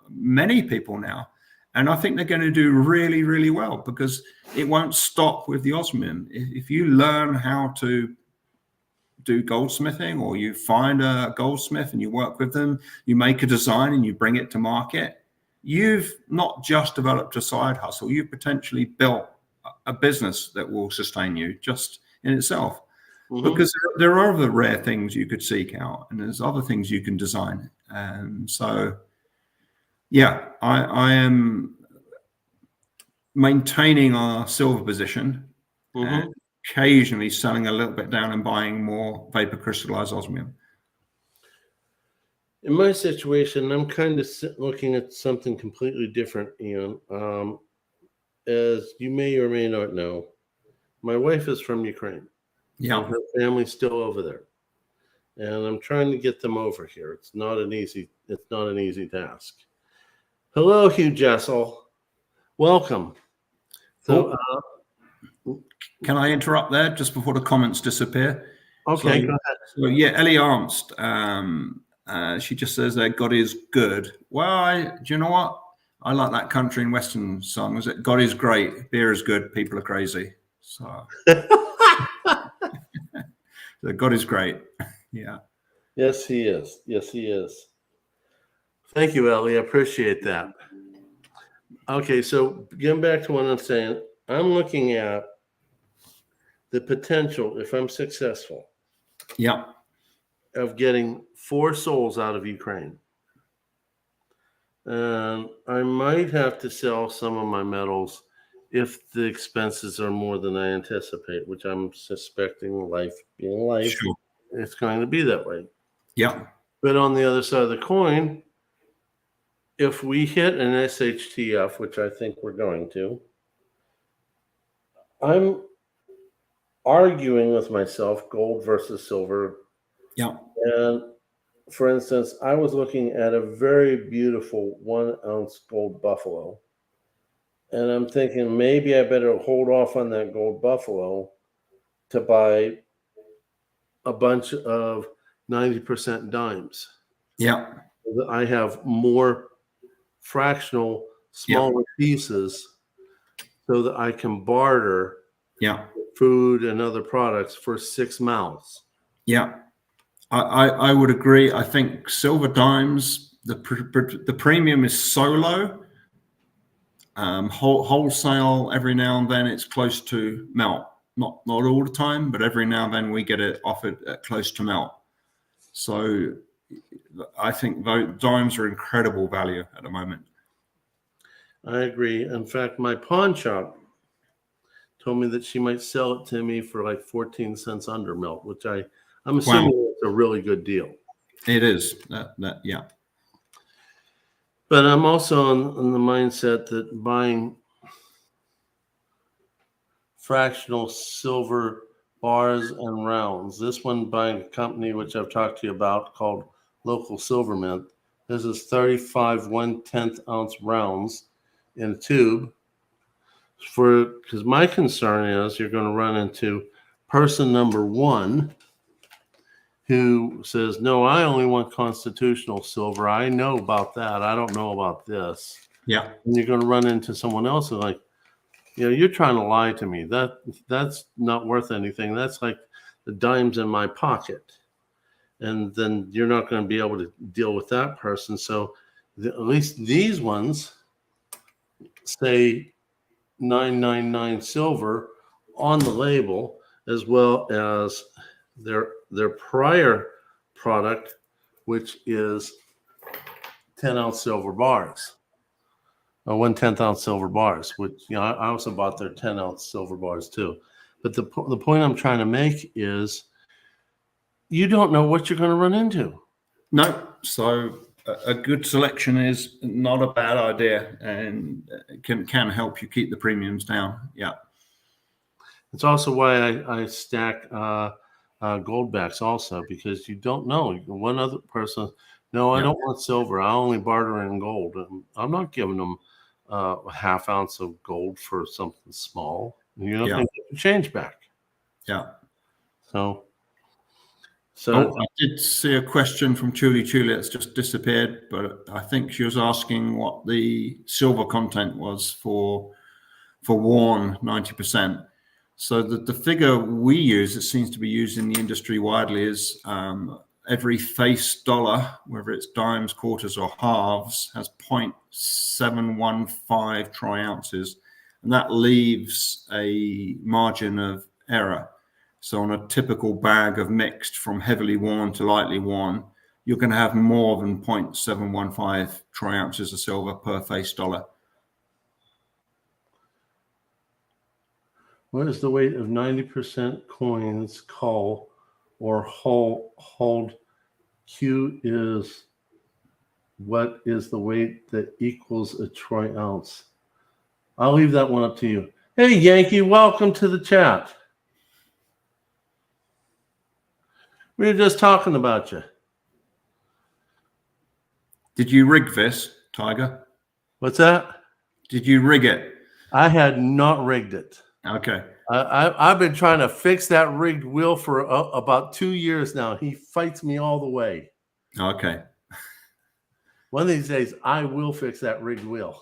S2: many people now. And I think they're going to do really, really well because it won't stop with the osmium. If you learn how to do goldsmithing or you find a goldsmith and you work with them, you make a design and you bring it to market, you've not just developed a side hustle, you've potentially built a business that will sustain you just in itself. Mm-hmm. Because there are other rare things you could seek out and there's other things you can design. And so, yeah, I am maintaining our silver position, mm-hmm. and occasionally selling a little bit down and buying more vapor crystallized osmium.
S1: In my situation, I'm kind of looking at something completely different, Ian. As you may or may not know, my wife is from Ukraine.
S2: Yeah.
S1: And her family's still over there. And I'm trying to get them over here. It's not an easy task. Hello, Hugh Jessel. Welcome. So
S2: can I interrupt there just before the comments disappear?
S1: Okay, go ahead.
S2: So yeah, Ellie Armst, she just says that God is good. Well, do you know what? I like that country and western song. Is it God is great, beer is good, people are crazy. So so God is great. Yeah.
S1: Yes, he is. Yes, he is. Thank you, Ellie. I appreciate that. Okay, so getting back to what I'm saying, I'm looking at the potential, if I'm successful,
S2: yeah,
S1: of getting 4 souls out of Ukraine. And I might have to sell some of my metals if the expenses are more than I anticipate, which I'm suspecting, life being life,
S2: sure.
S1: It's going to be that way.
S2: Yeah.
S1: But on the other side of the coin, if we hit an SHTF, which I think we're going to, I'm arguing with myself, gold versus silver.
S2: Yeah.
S1: And for instance, I was looking at a very beautiful 1 ounce gold buffalo. And I'm thinking maybe I better hold off on that gold buffalo to buy a bunch of 90% dimes.
S2: Yeah.
S1: I have more fractional, smaller pieces so that I can barter food and other products for 6 mouths.
S2: Yeah. I would agree. I think silver dimes the premium is so low. Wholesale, every now and then it's close to melt. Not all the time, but every now and then we get it offered at close to melt. So I think dimes are incredible value at the moment.
S1: I agree. In fact, my pawn shop told me that she might sell it to me for like 14 cents under melt, which I'm assuming it's a really good deal.
S2: It is. Yeah.
S1: But I'm also on the mindset that buying fractional silver bars and rounds, this one by a company which I've talked to you about called Local Silver Mint. This is 35 1/10 ounce rounds in a tube. Because my concern is you're going to run into person number one who says, no, I only want constitutional silver. I know about that. I don't know about this.
S2: Yeah.
S1: And you're going to run into someone else who's like, you're trying to lie to me. That's not worth anything. That's like the dimes in my pocket. And then you're not going to be able to deal with that person. So at least these ones say 999 silver on the label, as well as their prior product, which is 10 ounce silver bars, or 1/10 ounce silver bars, which, I also bought their 10 ounce silver bars too. But the point I'm trying to make is you don't know what you're going to run into.
S2: No. So a good selection is not a bad idea, and can help you keep the premiums down. Yeah.
S1: It's also why I stack gold backs also, because you don't know. One other person, no, I don't want silver. I only barter in gold. I'm not giving them a half ounce of gold for something small. You're not going to get the change back.
S2: Yeah.
S1: So
S2: I did see a question from Chuli. It's just disappeared, but I think she was asking what the silver content was for worn 90%. So the figure we use, it seems to be used in the industry widely, is every face dollar, whether it's dimes, quarters, or halves, has 0.715 tri-ounces, and that leaves a margin of error. So on a typical bag of mixed from heavily worn to lightly worn, you're going to have more than 0.715 tri-ounces of silver per face dollar.
S1: what is the weight of 90% coins call or hold? Q is what is the weight that equals a troy ounce? I'll leave that one up to you. Hey, Yankee, welcome to the chat. We were just talking about you.
S2: Did you rig this, Tiger?
S1: What's that?
S2: Did you rig it?
S1: I had not rigged it.
S2: Okay.
S1: I've been trying to fix that rigged wheel for about 2 years now. He fights me all the way.
S2: Okay.
S1: One of these days, I will fix that rigged wheel.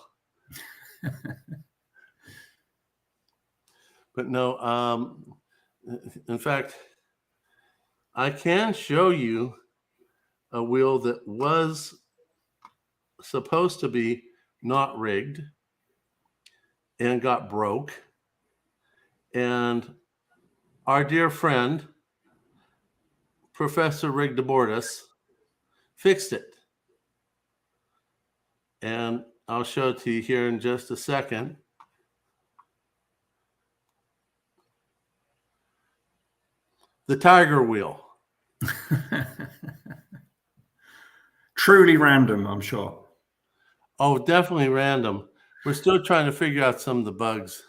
S1: But no, in fact, I can show you a wheel that was supposed to be not rigged and got broke. And our dear friend, Professor Rigdebortis, fixed it. And I'll show it to you here in just a second. The Tiger wheel.
S2: Truly random, I'm sure.
S1: Oh, definitely random. We're still trying to figure out some of the bugs.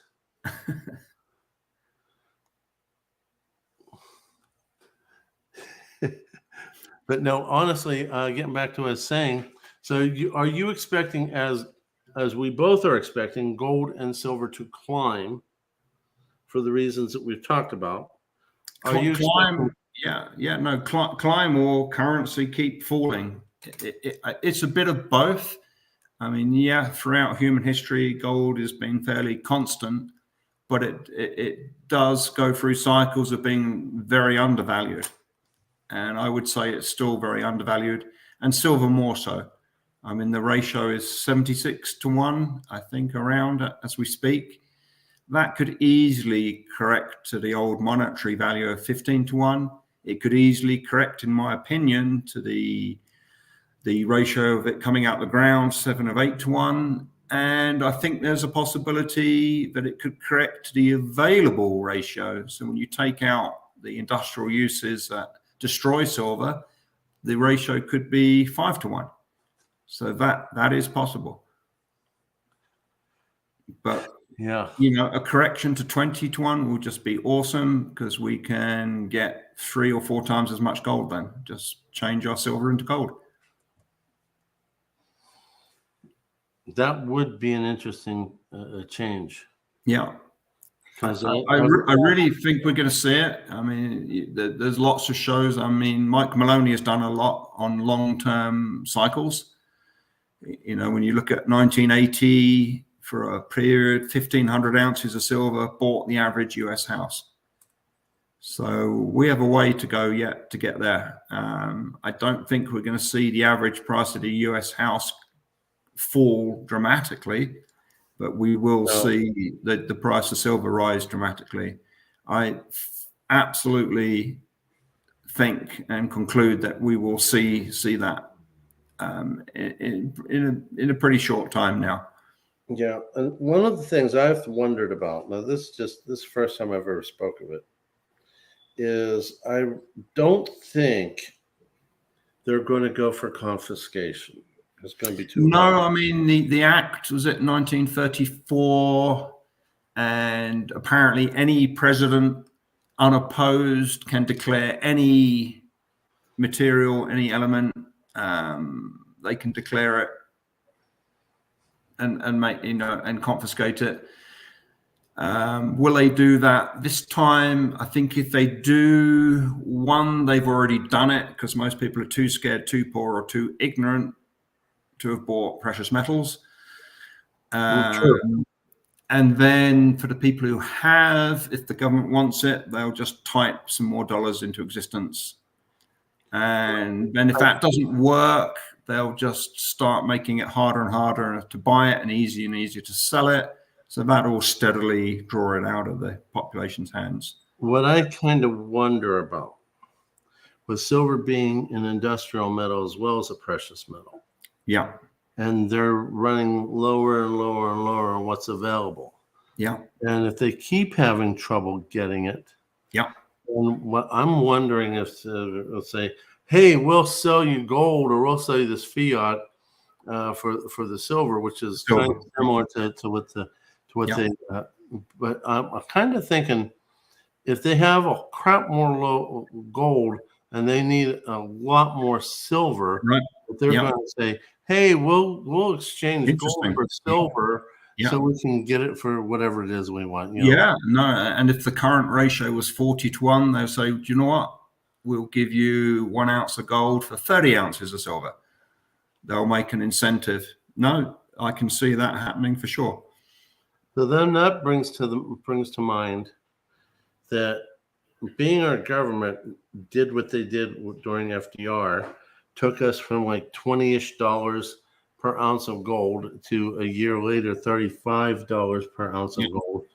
S1: But no, honestly, getting back to what I was saying, so are you expecting, as we both are expecting, gold and silver to climb for the reasons that we've talked about? Are you
S2: climb? Climb or currency keep falling. It's a bit of both. I mean, throughout human history, gold has been fairly constant, but it does go through cycles of being very undervalued. And I would say it's still very undervalued, and silver more so. I mean, the ratio is 76-1, I think, around as we speak. That could easily correct to the old monetary value of 15-1. It could easily correct, in my opinion, to the ratio of it coming out the ground, 7 of 8-1. And I think there's a possibility that it could correct the available ratio. So when you take out the industrial uses that destroy silver, the ratio could be 5-1. So that is possible. But
S1: Yeah.
S2: you know, a correction to 20-1 will just be awesome, because we can get 3 or 4 times as much gold then. Just change our silver into gold.
S1: That would be an interesting change.
S2: Yeah.
S1: Because
S2: I really think we're going to see it. I mean, there's lots of shows. I mean, Mike Maloney has done a lot on long-term cycles. You know, when you look at 1980, for a period, 1,500 ounces of silver bought the average US house. So we have a way to go yet to get there. I don't think we're going to see the average price of the US house fall dramatically, but we will see the price of silver rise dramatically. I absolutely think and conclude that we will see that in a pretty short time now.
S1: Yeah, and one of the things I've wondered about, now this is the first time I've ever spoke of it, is I don't think they're going to go for confiscation. It's going to be too hard.
S2: No, I mean, the act was at 1934, and apparently any president unopposed can declare any material, any element, they can declare it and make, you know, and confiscate it. Will they do that this time? I think if they do, one, they've already done it, because most people are too scared, too poor, or too ignorant to have bought precious metals.
S1: True.
S2: And then for the people who have, if the government wants it, they'll just type some more dollars into existence. And then if that doesn't work, they'll just start making it harder and harder to buy it and easier to sell it. So that will steadily draw it out of the population's hands.
S1: What I kind of wonder about, with silver being an industrial metal as well as a precious metal,
S2: Yeah.
S1: and they're running lower and lower and lower on what's available.
S2: Yeah.
S1: And if they keep having trouble getting it,
S2: Yeah.
S1: and what I'm wondering if they'll say, hey, we'll sell you gold, or we'll sell you this fiat for the silver, which is kind of similar to what
S2: Yeah.
S1: they. But I'm kind of thinking, if they have a crap more gold and they need a lot more silver,
S2: Right.
S1: they're
S2: Yeah.
S1: going to say, hey, we'll exchange gold
S2: Interesting.
S1: for silver.
S2: Yeah.
S1: So we can get it for whatever it is we want. You know?
S2: Yeah, no, and if the current ratio was 40-1, they'll say, do you know what? We'll give you 1 ounce of gold for 30 ounces of silver. They'll make an incentive. No, I can see that happening for sure.
S1: So then that brings to mind that being our government did what they did during FDR, took us from like $20-ish per ounce of gold to a year later $35 per ounce of gold.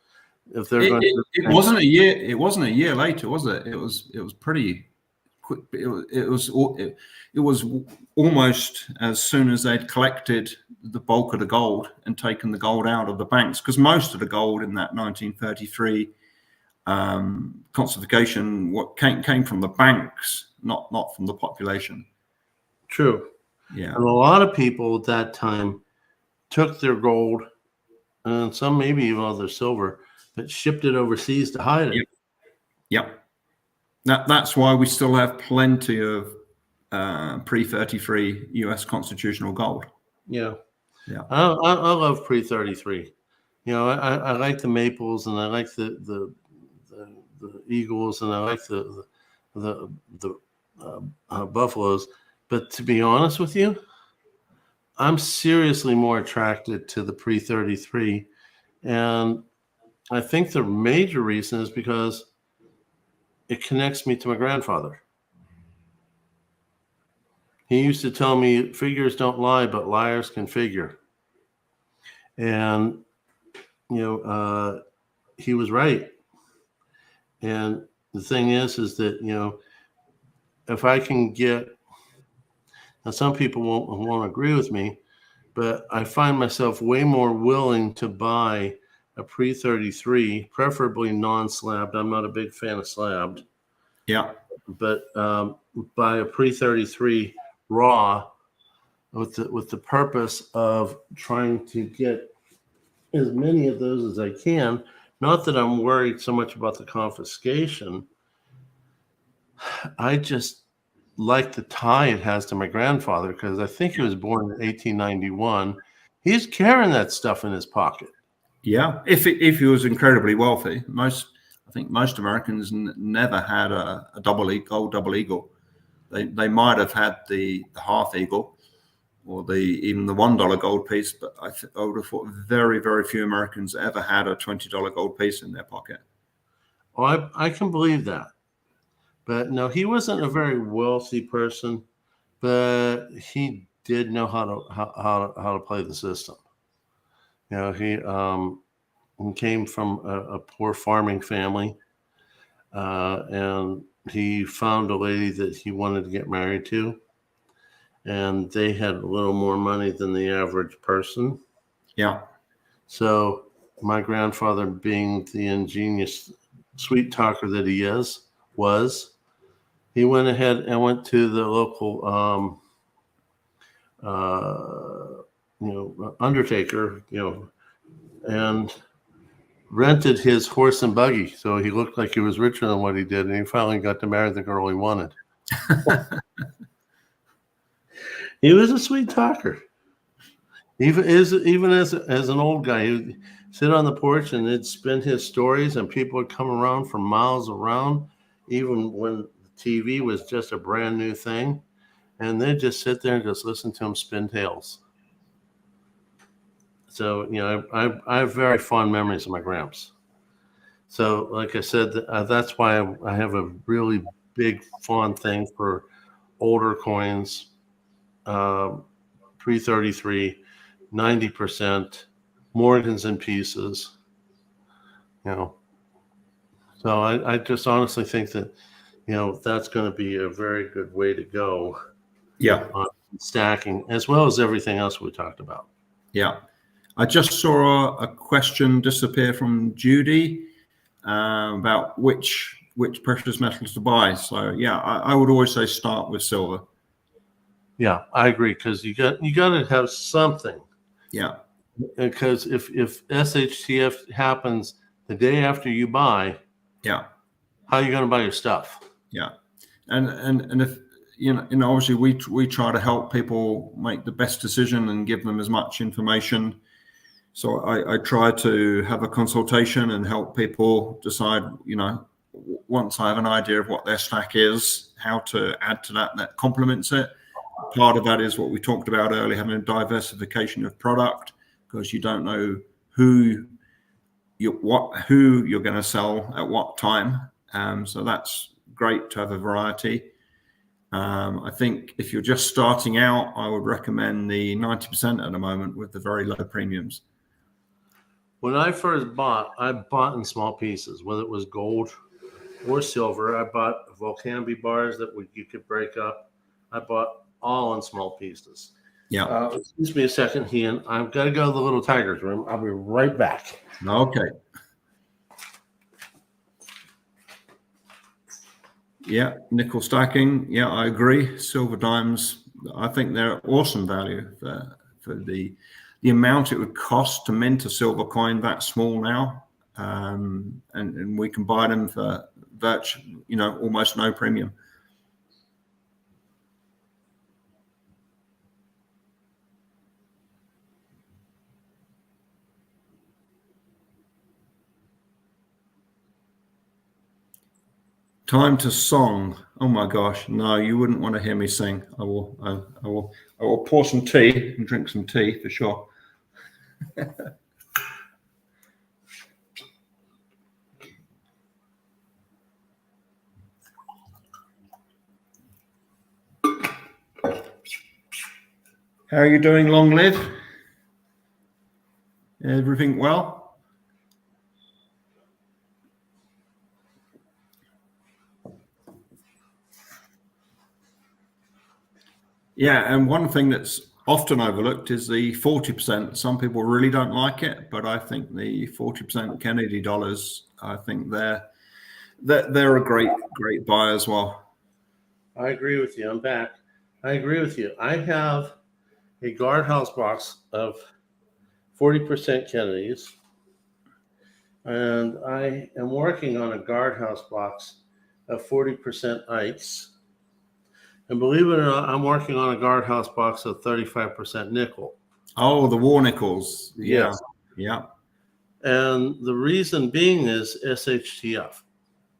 S1: If they're going to,
S2: it wasn't a year. It wasn't a year later, was it? It was pretty quick. It was almost as soon as they'd collected the bulk of the gold and taken the gold out of the banks, because most of the gold in that 1933 confiscation came from the banks, not from the population.
S1: True.
S2: Yeah.
S1: And a lot of people at that time took their gold, and some maybe even all their silver, but shipped it overseas to hide it.
S2: Yep. That's why we still have plenty of pre-33 U.S. constitutional gold.
S1: Yeah.
S2: Yeah.
S1: I love pre-33. You know, I like the maples, and I like the eagles, and I like the buffaloes. But to be honest with you, I'm seriously more attracted to the pre-33, and I think the major reason is because it connects me to my grandfather. He used to tell me figures don't lie, but liars can figure. And, he was right. And the thing is that, if I can get, now some people won't agree with me, but I find myself way more willing to buy a pre-33, preferably non-slabbed. I'm not a big fan of slabbed.
S2: Yeah.
S1: But buy a pre-33 raw with the purpose of trying to get as many of those as I can. Not that I'm worried so much about the confiscation. I just like the tie it has to my grandfather, because I think he was born in 1891. He's carrying that stuff in his pocket.
S2: Yeah. If he was incredibly wealthy, I think most Americans never had a gold double eagle. They might have had the half eagle or even the $1 gold piece, but I would have thought very, very few Americans ever had a $20 gold piece in their pocket.
S1: Oh, I can believe that. But no, he wasn't a very wealthy person, but he did know how to play the system. He came from a poor farming family, and he found a lady that he wanted to get married to, and they had a little more money than the average person.
S2: Yeah.
S1: So my grandfather, being the ingenious sweet talker that he he went ahead and went to the local undertaker, and rented his horse and buggy, so he looked like he was richer than what he did, and he finally got to marry the girl he wanted. He was a sweet talker. Even as an old guy, he'd sit on the porch and they'd spin his stories, and people would come around from miles around, even when the TV was just a brand new thing, and they'd just sit there and just listen to him spin tales. So, I have very fond memories of my gramps. So, like I said, that's why I have a really big fond thing for older coins, pre-33, 90%, Morgans and pieces. So I just honestly think that, that's going to be a very good way to go.
S2: Yeah.
S1: On stacking, as well as everything else we talked about.
S2: Yeah. I just saw a question disappear from Judy about which precious metals to buy. So yeah, I would always say start with silver.
S1: Yeah, I agree, because you got to have something.
S2: Yeah.
S1: Because if SHTF happens the day after you buy,
S2: yeah,
S1: how are you going to buy your stuff?
S2: Yeah, and if obviously we try to help people make the best decision and give them as much information. So I try to have a consultation and help people decide, once I have an idea of what their stack is, how to add to that complements it. Part of that is what we talked about earlier, having a diversification of product, because you don't know who you're going to sell at what time. So that's great to have a variety. I think if you're just starting out, I would recommend the 90% at the moment with the very low premiums.
S1: When I first bought, I bought in small pieces, whether it was gold or silver. I bought Volcambi bars that you could break up. I bought all in small pieces.
S2: Yeah.
S1: Excuse me a second, Ian. I've got to go to the little tiger's room. I'll be right back.
S2: Okay. Yeah, nickel stacking. Yeah, I agree. Silver dimes, I think they're awesome value for the amount it would cost to mint a silver coin that small now. And we can buy them for almost no premium. Time to song. Oh my gosh, no, you wouldn't want to hear me sing. I will pour some tea and drink some tea for sure. How are you doing, Long Live? Everything well? Yeah, and one thing that's often overlooked is the 40%. Some people really don't like it, but I think the 40% Kennedy dollars, I think they're a great buy as well.
S1: I agree with you. I'm back. I agree with you. I have a guardhouse box of 40% Kennedys, and I am working on a guardhouse box of 40% Ikes. And believe it or not, I'm working on a guardhouse box of 35% nickel.
S2: Oh, the war nickels. Yeah,
S1: Yes.
S2: yeah,
S1: And the reason being is SHTF.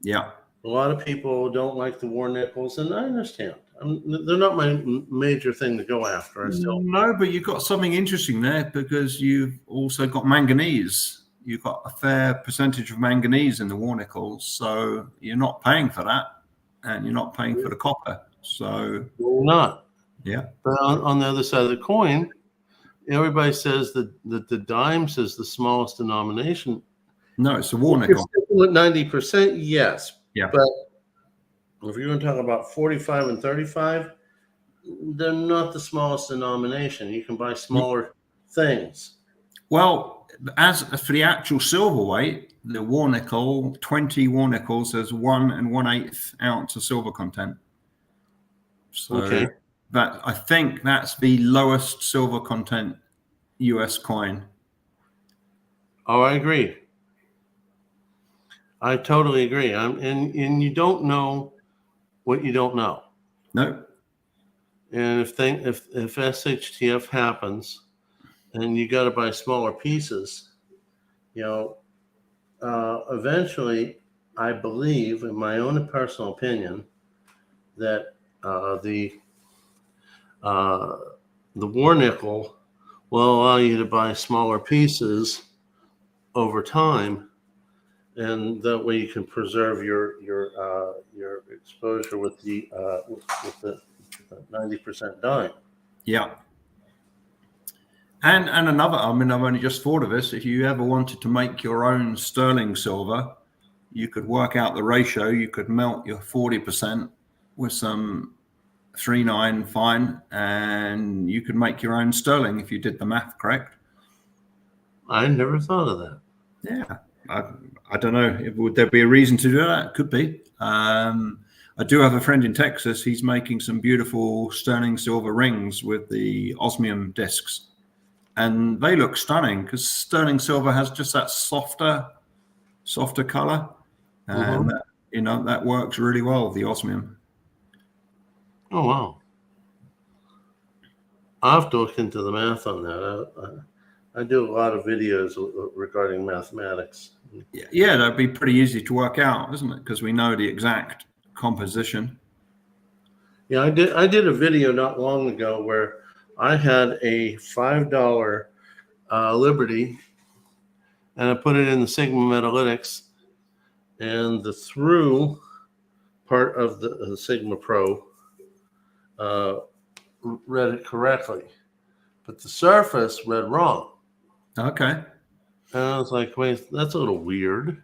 S2: yeah.
S1: A lot of people don't like the war nickels, and I understand. They're not my major thing to go after. I still
S2: No, but you've got something interesting there because you've also got manganese. You've got a fair percentage of manganese in the war nickels, so you're not paying for that, and you're not paying for the copper. So
S1: will not.
S2: yeah,
S1: But on the other side of the coin, everybody says that the dimes is the smallest denomination.
S2: no, it's a war
S1: If you're
S2: nickel.
S1: sticking with 90%, yes.
S2: Yeah.
S1: But if you're going to talk about 45 and 35, they're not the smallest denomination. You can buy smaller things.
S2: Well, as for the actual silver weight, the war nickel, 20 war nickels has 1 1/8 ounce of silver content. So
S1: Okay.
S2: that I think that's the lowest silver content US coin.
S1: Oh, I agree. I totally agree. And you don't know what you don't know.
S2: No.
S1: And if SHTF happens and you got to buy smaller pieces, eventually, I believe, in my own personal opinion, that the war nickel will allow you to buy smaller pieces over time, and that way you can preserve your exposure with the 90% dime.
S2: Yeah. And another, I mean, I've only just thought of this. If you ever wanted to make your own sterling silver, you could work out the ratio. You could melt your 40% with some 3.9 fine, and you could make your own sterling if you did the math correct.
S1: I never thought of that.
S2: Yeah. I don't know. Would there be a reason to do that? Could be. I do have a friend in Texas. He's making some beautiful sterling silver rings with the osmium discs. And they look stunning because sterling silver has just that softer color, and that works really well with the osmium.
S1: Oh wow! I'll have to look into the math on that. I do a lot of videos regarding mathematics.
S2: Yeah, that'd be pretty easy to work out, isn't it? Because we know the exact composition.
S1: Yeah, I did a video not long ago where I had a $5 Liberty, and I put it in the Sigma Metalytics, and the through part of the Sigma Pro read it correctly, but the surface read wrong.
S2: Okay.
S1: And I was like, wait, that's a little weird.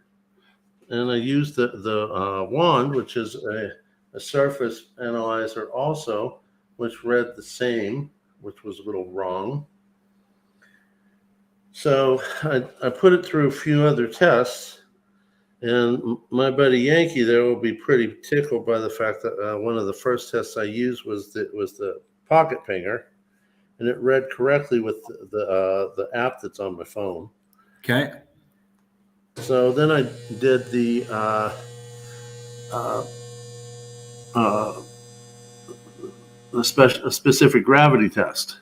S1: And I used the wand, which is a surface analyzer also, which read the same, which was a little wrong. So I put it through a few other tests, and my buddy Yankee there will be pretty tickled by the fact that one of the first tests I used was the pocket pinger, and it read correctly with the app that's on my phone.
S2: Okay.
S1: So then I did the a specific gravity test,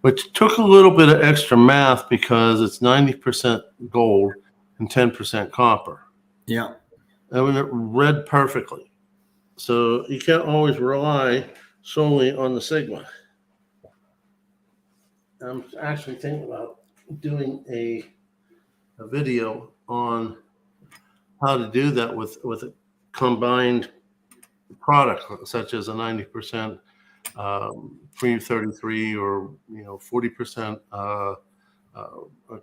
S1: which took a little bit of extra math because it's 90% gold and 10% copper.
S2: Yeah.
S1: I mean, it read perfectly. So you can't always rely solely on the Sigma. I'm actually thinking about doing a video on how to do that with a combined product, such as a 90% free 33 or 40% a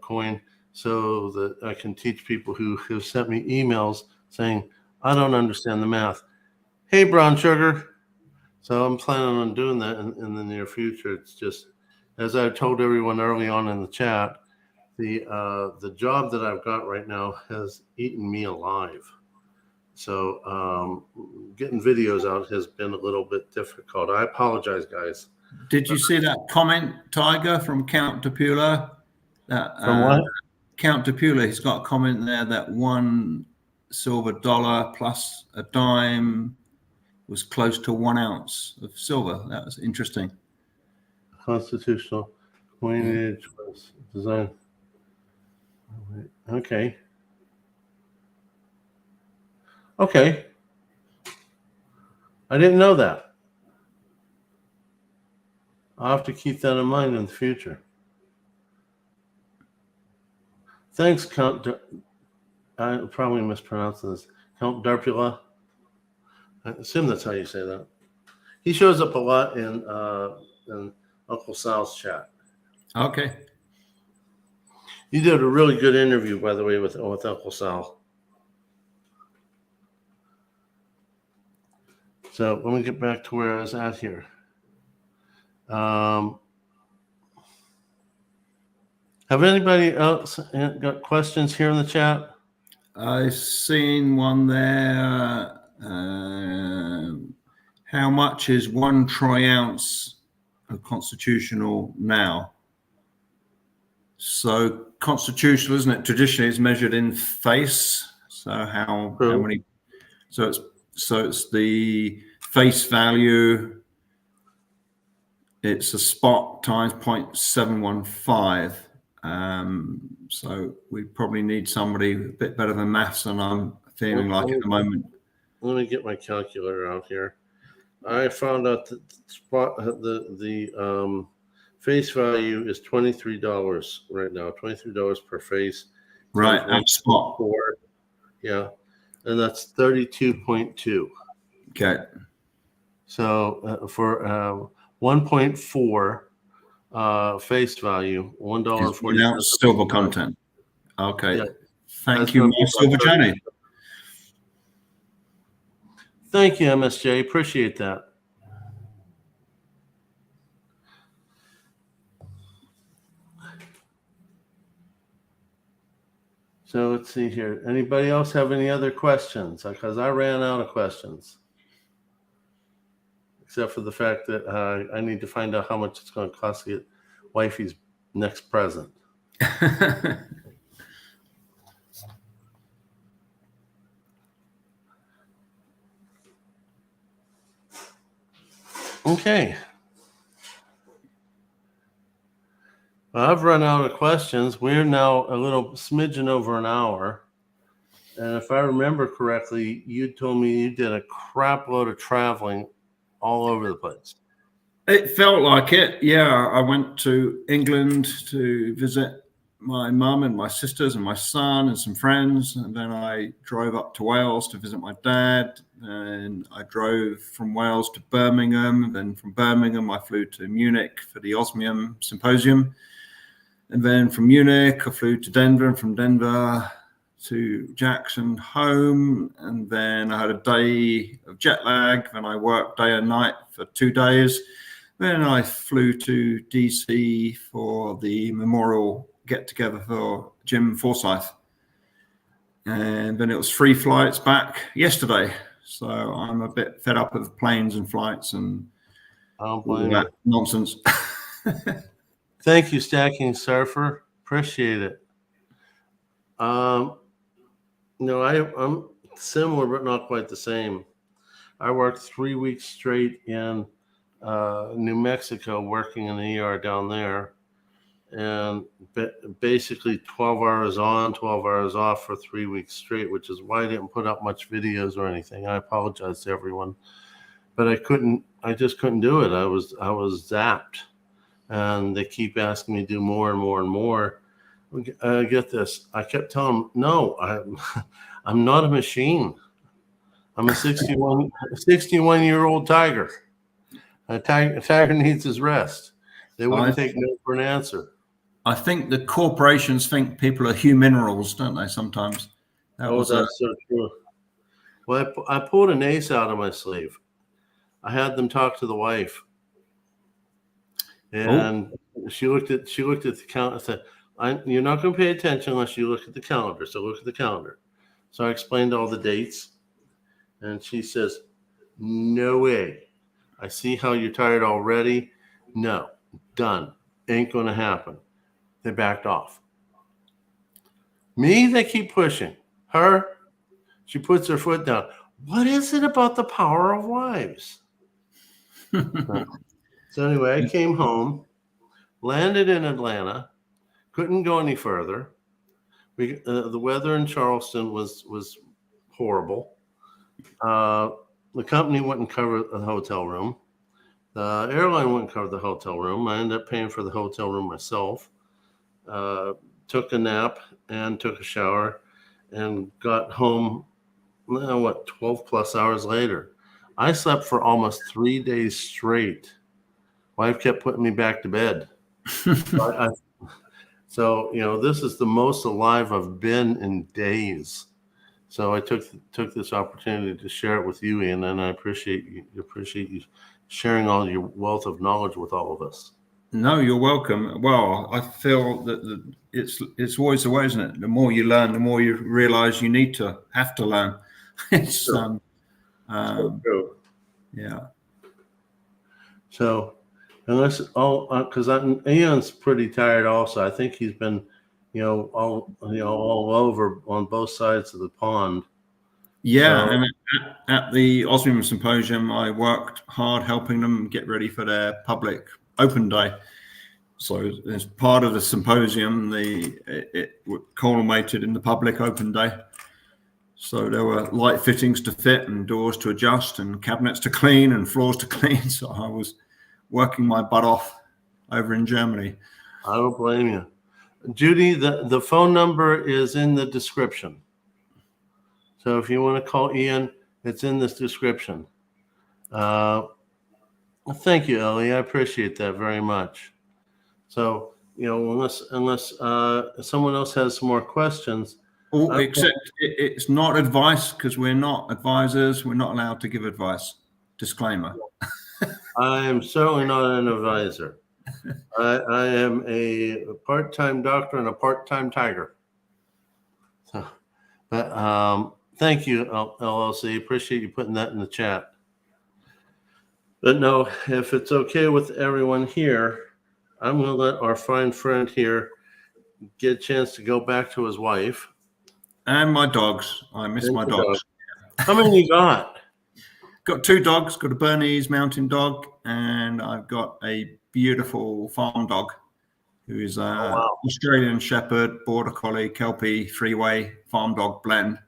S1: coin, so that I can teach people who have sent me emails saying, I don't understand the math. Hey, brown sugar. So I'm planning on doing that in the near future. It's just, as I told everyone early on in the chat, the job that I've got right now has eaten me alive. So getting videos out has been a little bit difficult. I apologize, guys.
S2: Did you see that comment, Tiger, from Count Tapula?
S1: From what?
S2: Count Tapula, he's got a comment there that $1 silver plus a dime was close to 1 ounce of silver. That was interesting.
S1: Constitutional coinage was designed. Okay. Okay. I didn't know that. I'll have to keep that in mind in the future. Thanks, Count. I probably mispronouncing this. Count Darpula. I assume that's how you say that. He shows up a lot in Uncle Sal's chat.
S2: Okay.
S1: You did a really good interview, by the way, with Uncle Sal. So let me get back to where I was at here. Have anybody else got questions here in the chat?
S2: I've seen one there. How much is 1 troy ounce of constitutional now? So constitutional, isn't it? Traditionally, it's measured in face. So how many? So it's the face value. It's a spot times 0.715. So we probably need somebody a bit better than maths than I'm feeling like at the moment.
S1: Let me get my calculator out here. I found out that the face value is $23 right now. $23 per face.
S2: Right, at spot.
S1: Yeah, and that's 32.2.
S2: Okay.
S1: So for 1.4 face value, $1.40
S2: silver content. Okay.
S1: Yeah.
S2: Thank you, Silver Johnny.
S1: Thank you, MSJ. Appreciate that. So let's see here. Anybody else have any other questions? Because I ran out of questions. Except for the fact that I need to find out how much it's going to cost to get wifey's next present. Okay. Well, I've run out of questions. We're now a little smidgen over an hour. And if I remember correctly, you told me you did a crap load of traveling all over the place.
S2: It felt like it. Yeah, I went to England to visit my mum and my sisters and my son and some friends. And then I drove up to Wales to visit my dad. And I drove from Wales to Birmingham. Then from Birmingham, I flew to Munich for the Osmium Symposium. And then from Munich, I flew to Denver, and from Denver to Jackson home. And then I had a day of jet lag. Then I worked day and night for 2 days. Then I flew to DC for the memorial get-together for Jim Forsyth. And then it was 3 flights back yesterday. So I'm a bit fed up with planes and flights and all that nonsense.
S1: Thank you, Stacking Surfer. Appreciate it. No, I'm similar, but not quite the same. I worked 3 weeks straight in New Mexico, working in the ER down there, and basically 12 hours on, 12 hours off for 3 weeks straight, which is why I didn't put out much videos or anything. I apologize to everyone, but I just couldn't do it. I was zapped, and they keep asking me to do more and more and more. Get this. I kept telling them, no, I'm not a machine. I'm a 61-year-old tiger. A tiger needs his rest. They wouldn't
S2: I
S1: take no for an answer.
S2: I think the corporations think people are Hugh minerals, don't they? Sometimes that
S1: Oh,
S2: was
S1: that's so true. Well, I pulled an ace out of my sleeve. I had them talk to the wife, and she looked at the calendar and said, "You're not going to pay attention unless you look at the calendar. So look at the calendar." So I explained all the dates, and she says, "No way. I see how you're tired already. No, done. Ain't going to happen." They backed off. Me, they keep pushing. Her, she puts her foot down. What is it about the power of wives? So anyway, I came home, landed in Atlanta, couldn't go any further. The weather in Charleston was horrible. The company wouldn't cover the hotel room. The airline wouldn't cover the hotel room. I ended up paying for the hotel room myself. Took a nap and took a shower and got home, 12 plus hours later. I slept for almost 3 days straight. Wife kept putting me back to bed. So, this is the most alive I've been in days. So I took this opportunity to share it with you, Ian, and I appreciate you sharing all your wealth of knowledge with all of us.
S2: No, you're welcome. Well, I feel that it's always the way, isn't it? The more you learn, the more you realize you have to learn. It's
S1: so true.
S2: Yeah.
S1: So unless because Ian's pretty tired also. I think he's been, all over on both sides of the pond.
S2: Yeah, and at the Osmium Symposium, I worked hard helping them get ready for their public open day. So as part of the symposium, it culminated in the public open day. So there were light fittings to fit and doors to adjust and cabinets to clean and floors to clean. So I was working my butt off over in Germany.
S1: I don't blame you. Judy, the phone number is in the description. So if you want to call Ian, it's in this description. Thank you, Ellie. I appreciate that very much. So, unless someone else has some more questions.
S2: Except it's not advice, because we're not advisors. We're not allowed to give advice. Disclaimer.
S1: I am certainly not an advisor. I am a part-time doctor and a part-time tiger. So, but thank you, LLC. Appreciate you putting that in the chat. But no, if it's okay with everyone here, I'm going to let our fine friend here get a chance to go back to his wife.
S2: And my dogs. I miss my dogs.
S1: How many you got?
S2: Got 2 dogs. Got a Bernese mountain dog, and I've got a beautiful farm dog who is Australian Shepherd, Border Collie, Kelpie, 3-way farm dog blend.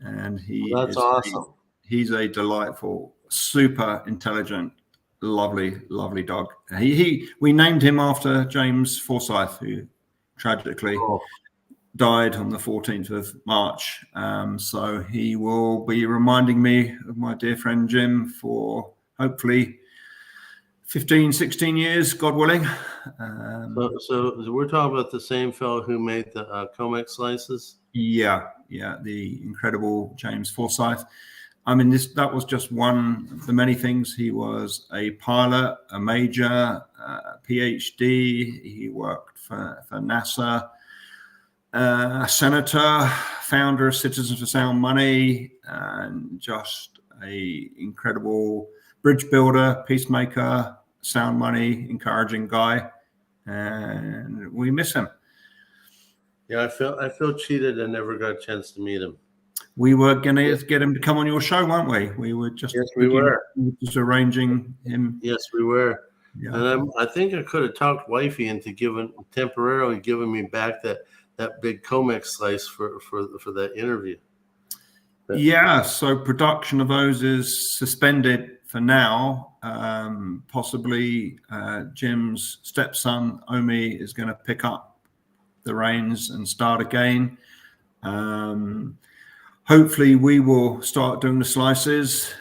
S2: And
S1: that's awesome.
S2: He's a delightful, super intelligent, lovely, lovely dog. We named him after James Forsyth, who tragically died on the 14th of March. So he will be reminding me of my dear friend Jim for hopefully 15, 16 years, God willing.
S1: So we're talking about the same fellow who made the Comex slices?
S2: Yeah, the incredible James Forsyth. I mean, that was just one of the many things. He was a pilot, a major, PhD. He worked for NASA, a senator, founder of Citizens for Sound Money, and just a incredible bridge builder, peacemaker, sound money, encouraging guy. And we miss him.
S1: Yeah, I feel cheated. I never got a chance to meet him.
S2: We were going to get him to come on your show, weren't we? We were just just arranging him.
S1: Yes, we were.
S2: Yeah.
S1: And I think I could have talked wifey into temporarily giving me back that big Comex slice for that interview. But,
S2: yeah, so production of those is suspended for now. Possibly Jim's stepson, Omi, is going to pick up the reins and start again. Hopefully we will start doing the slices.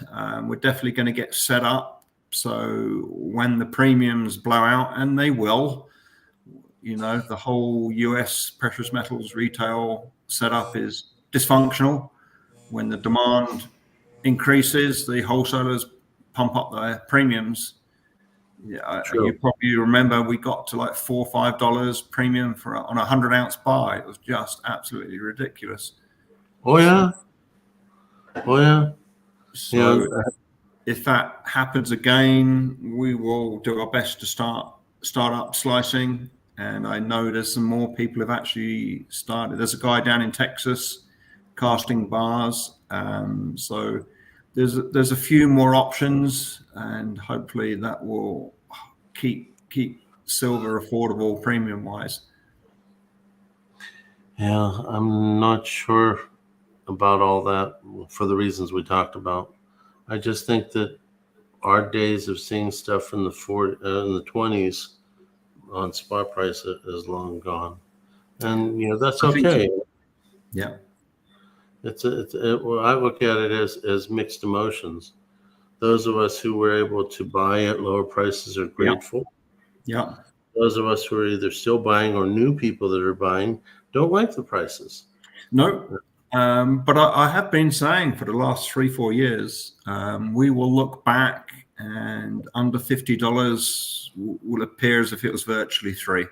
S2: We're definitely going to get set up So when the premiums blow out, and they will, the whole US precious metals retail setup is dysfunctional. When the demand increases, the wholesalers pump up their premiums. Yeah,
S1: True.
S2: you probably remember we got to like $4 or $5 premium on a 100-ounce buy. It was just absolutely ridiculous.
S1: Oh yeah. Oh yeah.
S2: So
S1: Yeah.
S2: if that happens again, we will do our best to start up slicing. And I know there's some more people have actually started. There's a guy down in Texas casting bars. So there's a few more options, and hopefully that will keep silver affordable premium wise.
S1: Yeah, I'm not sure about all that for the reasons we talked about. I just think that our days of seeing stuff in the 20s on spot price is long gone, and that's
S2: I think so.
S1: okay.
S2: Yeah.
S1: Well, I look at it as mixed emotions. Those of us who were able to buy at lower prices are grateful.
S2: Yeah.
S1: Those of us who are either still buying or new people that are buying don't like the prices.
S2: No, but I have been saying for the last 3-4 years, we will look back and under $50 will appear as if it was virtually free.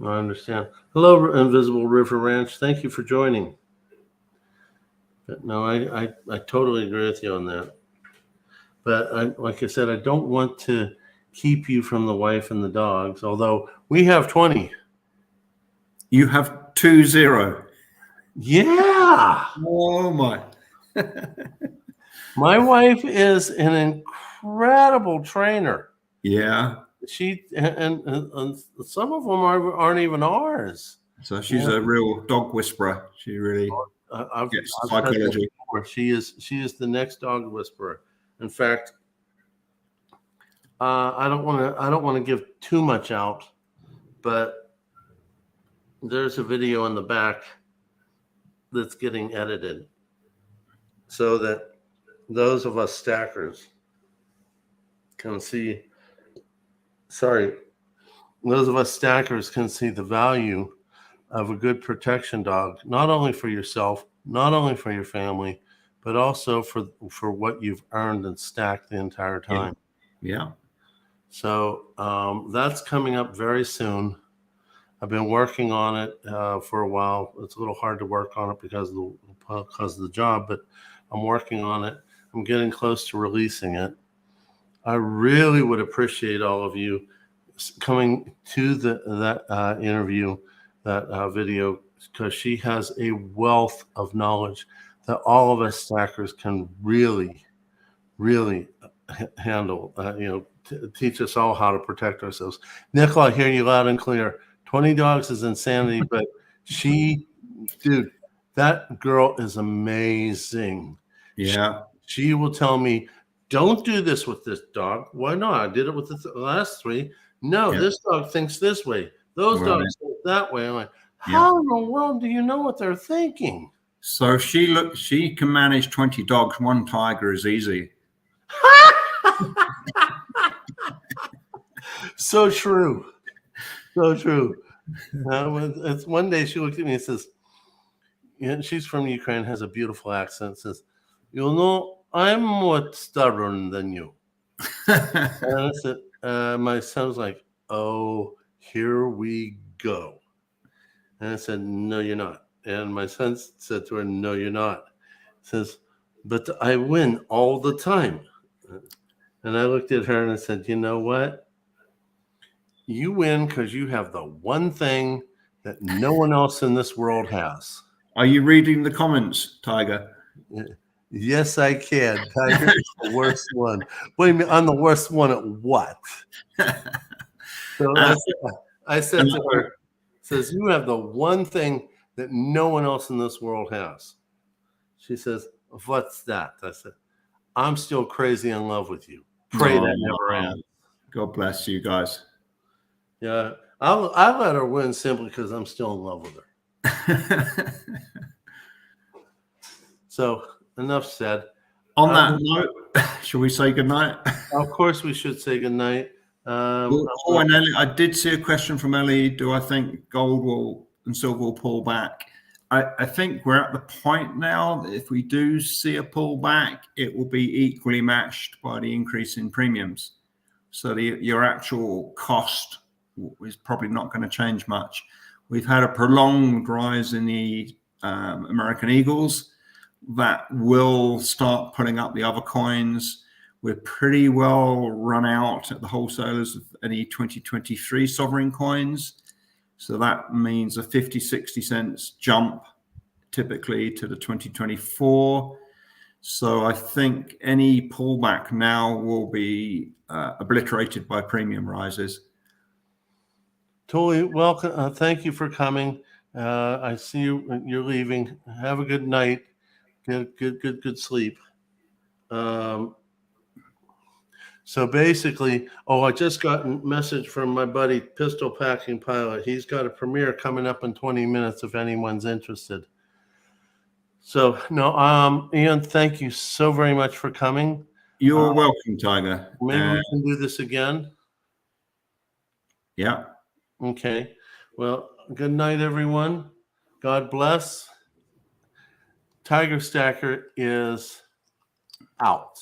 S1: I understand. Hello, Invisible River Ranch. Thank you for joining. But no, I totally agree with you on that. But like I said, I don't want to keep you from the wife and the dogs, although we have 20.
S2: You have 20.
S1: Yeah.
S2: Oh my.
S1: My wife is an incredible trainer.
S2: Yeah.
S1: She and some of them aren't even ours.
S2: So she's a real dog whisperer. She really gets psychology.
S1: She is the next dog whisperer. In fact, I don't want to give too much out, but there's a video in the back that's getting edited so that those of us stackers can see. Sorry, those of us stackers can see the value of a good protection dog, not only for yourself, not only for your family, but also for what you've earned and stacked the entire time.
S2: Yeah.
S1: So that's coming up very soon. I've been working on it for a while. It's a little hard to work on it because of the job, but I'm working on it. I'm getting close to releasing it. I really would appreciate all of you coming to that interview, that video, because she has a wealth of knowledge that all of us stackers can really, really handle. Teach us all how to protect ourselves. Nickel, I hear you loud and clear. 20 dogs is insanity, but dude, that girl is amazing.
S2: Yeah.
S1: She will tell me, don't do this with this dog. Why not? I did it with the last 3. No, this dog thinks this way. Those dogs think that way. I'm like, how in the world do you know what they're thinking?
S2: So she can manage 20 dogs. One tiger is easy.
S1: So true. So true. It's one day she looked at me and says, she's from Ukraine, has a beautiful accent, says, I'm more stubborn than you. And I said, my son's like, oh, here we go. And I said, no, you're not. And my son said to her, no, you're not. He says, but I win all the time. And I looked at her and I said, you know what? You win because you have the one thing that no one else in this world has.
S2: Are you reading the comments, Tiger?
S1: Yes, I can. Tiger is the worst one. What do you mean? I'm the worst one at what? So I said to her, says, you have the one thing that no one else in this world has. She says, what's that? I said, I'm still crazy in love with you. Pray that never ends.
S2: God bless you guys.
S1: Yeah, I let her win simply because I'm still in love with her. So enough said.
S2: On that note, shall we say goodnight?
S1: Of course, we should say goodnight.
S2: Oh, and Ellie, I did see a question from Ellie. Do I think gold and silver will pull back? I think we're at the point now that if we do see a pullback, it will be equally matched by the increase in premiums. So your actual cost is probably not going to change much. We've had a prolonged rise in the American Eagles that will start putting up the other coins. We're pretty well run out at the wholesalers of any 2023 sovereign coins. So that means a 50, 60 cents jump typically to the 2024. So I think any pullback now will be obliterated by premium rises.
S1: Totally welcome. Thank you for coming. I see you're leaving. Have a good night. Get good sleep. So basically, I just got a message from my buddy Pistol Packing Pilot. He's got a premiere coming up in 20 minutes if anyone's interested. So no, Ian, thank you so very much for coming.
S2: You're welcome, Tiger.
S1: Maybe we can do this again.
S2: Yeah.
S1: Okay. Well, good night, everyone. God bless. Tiger Stacker is out.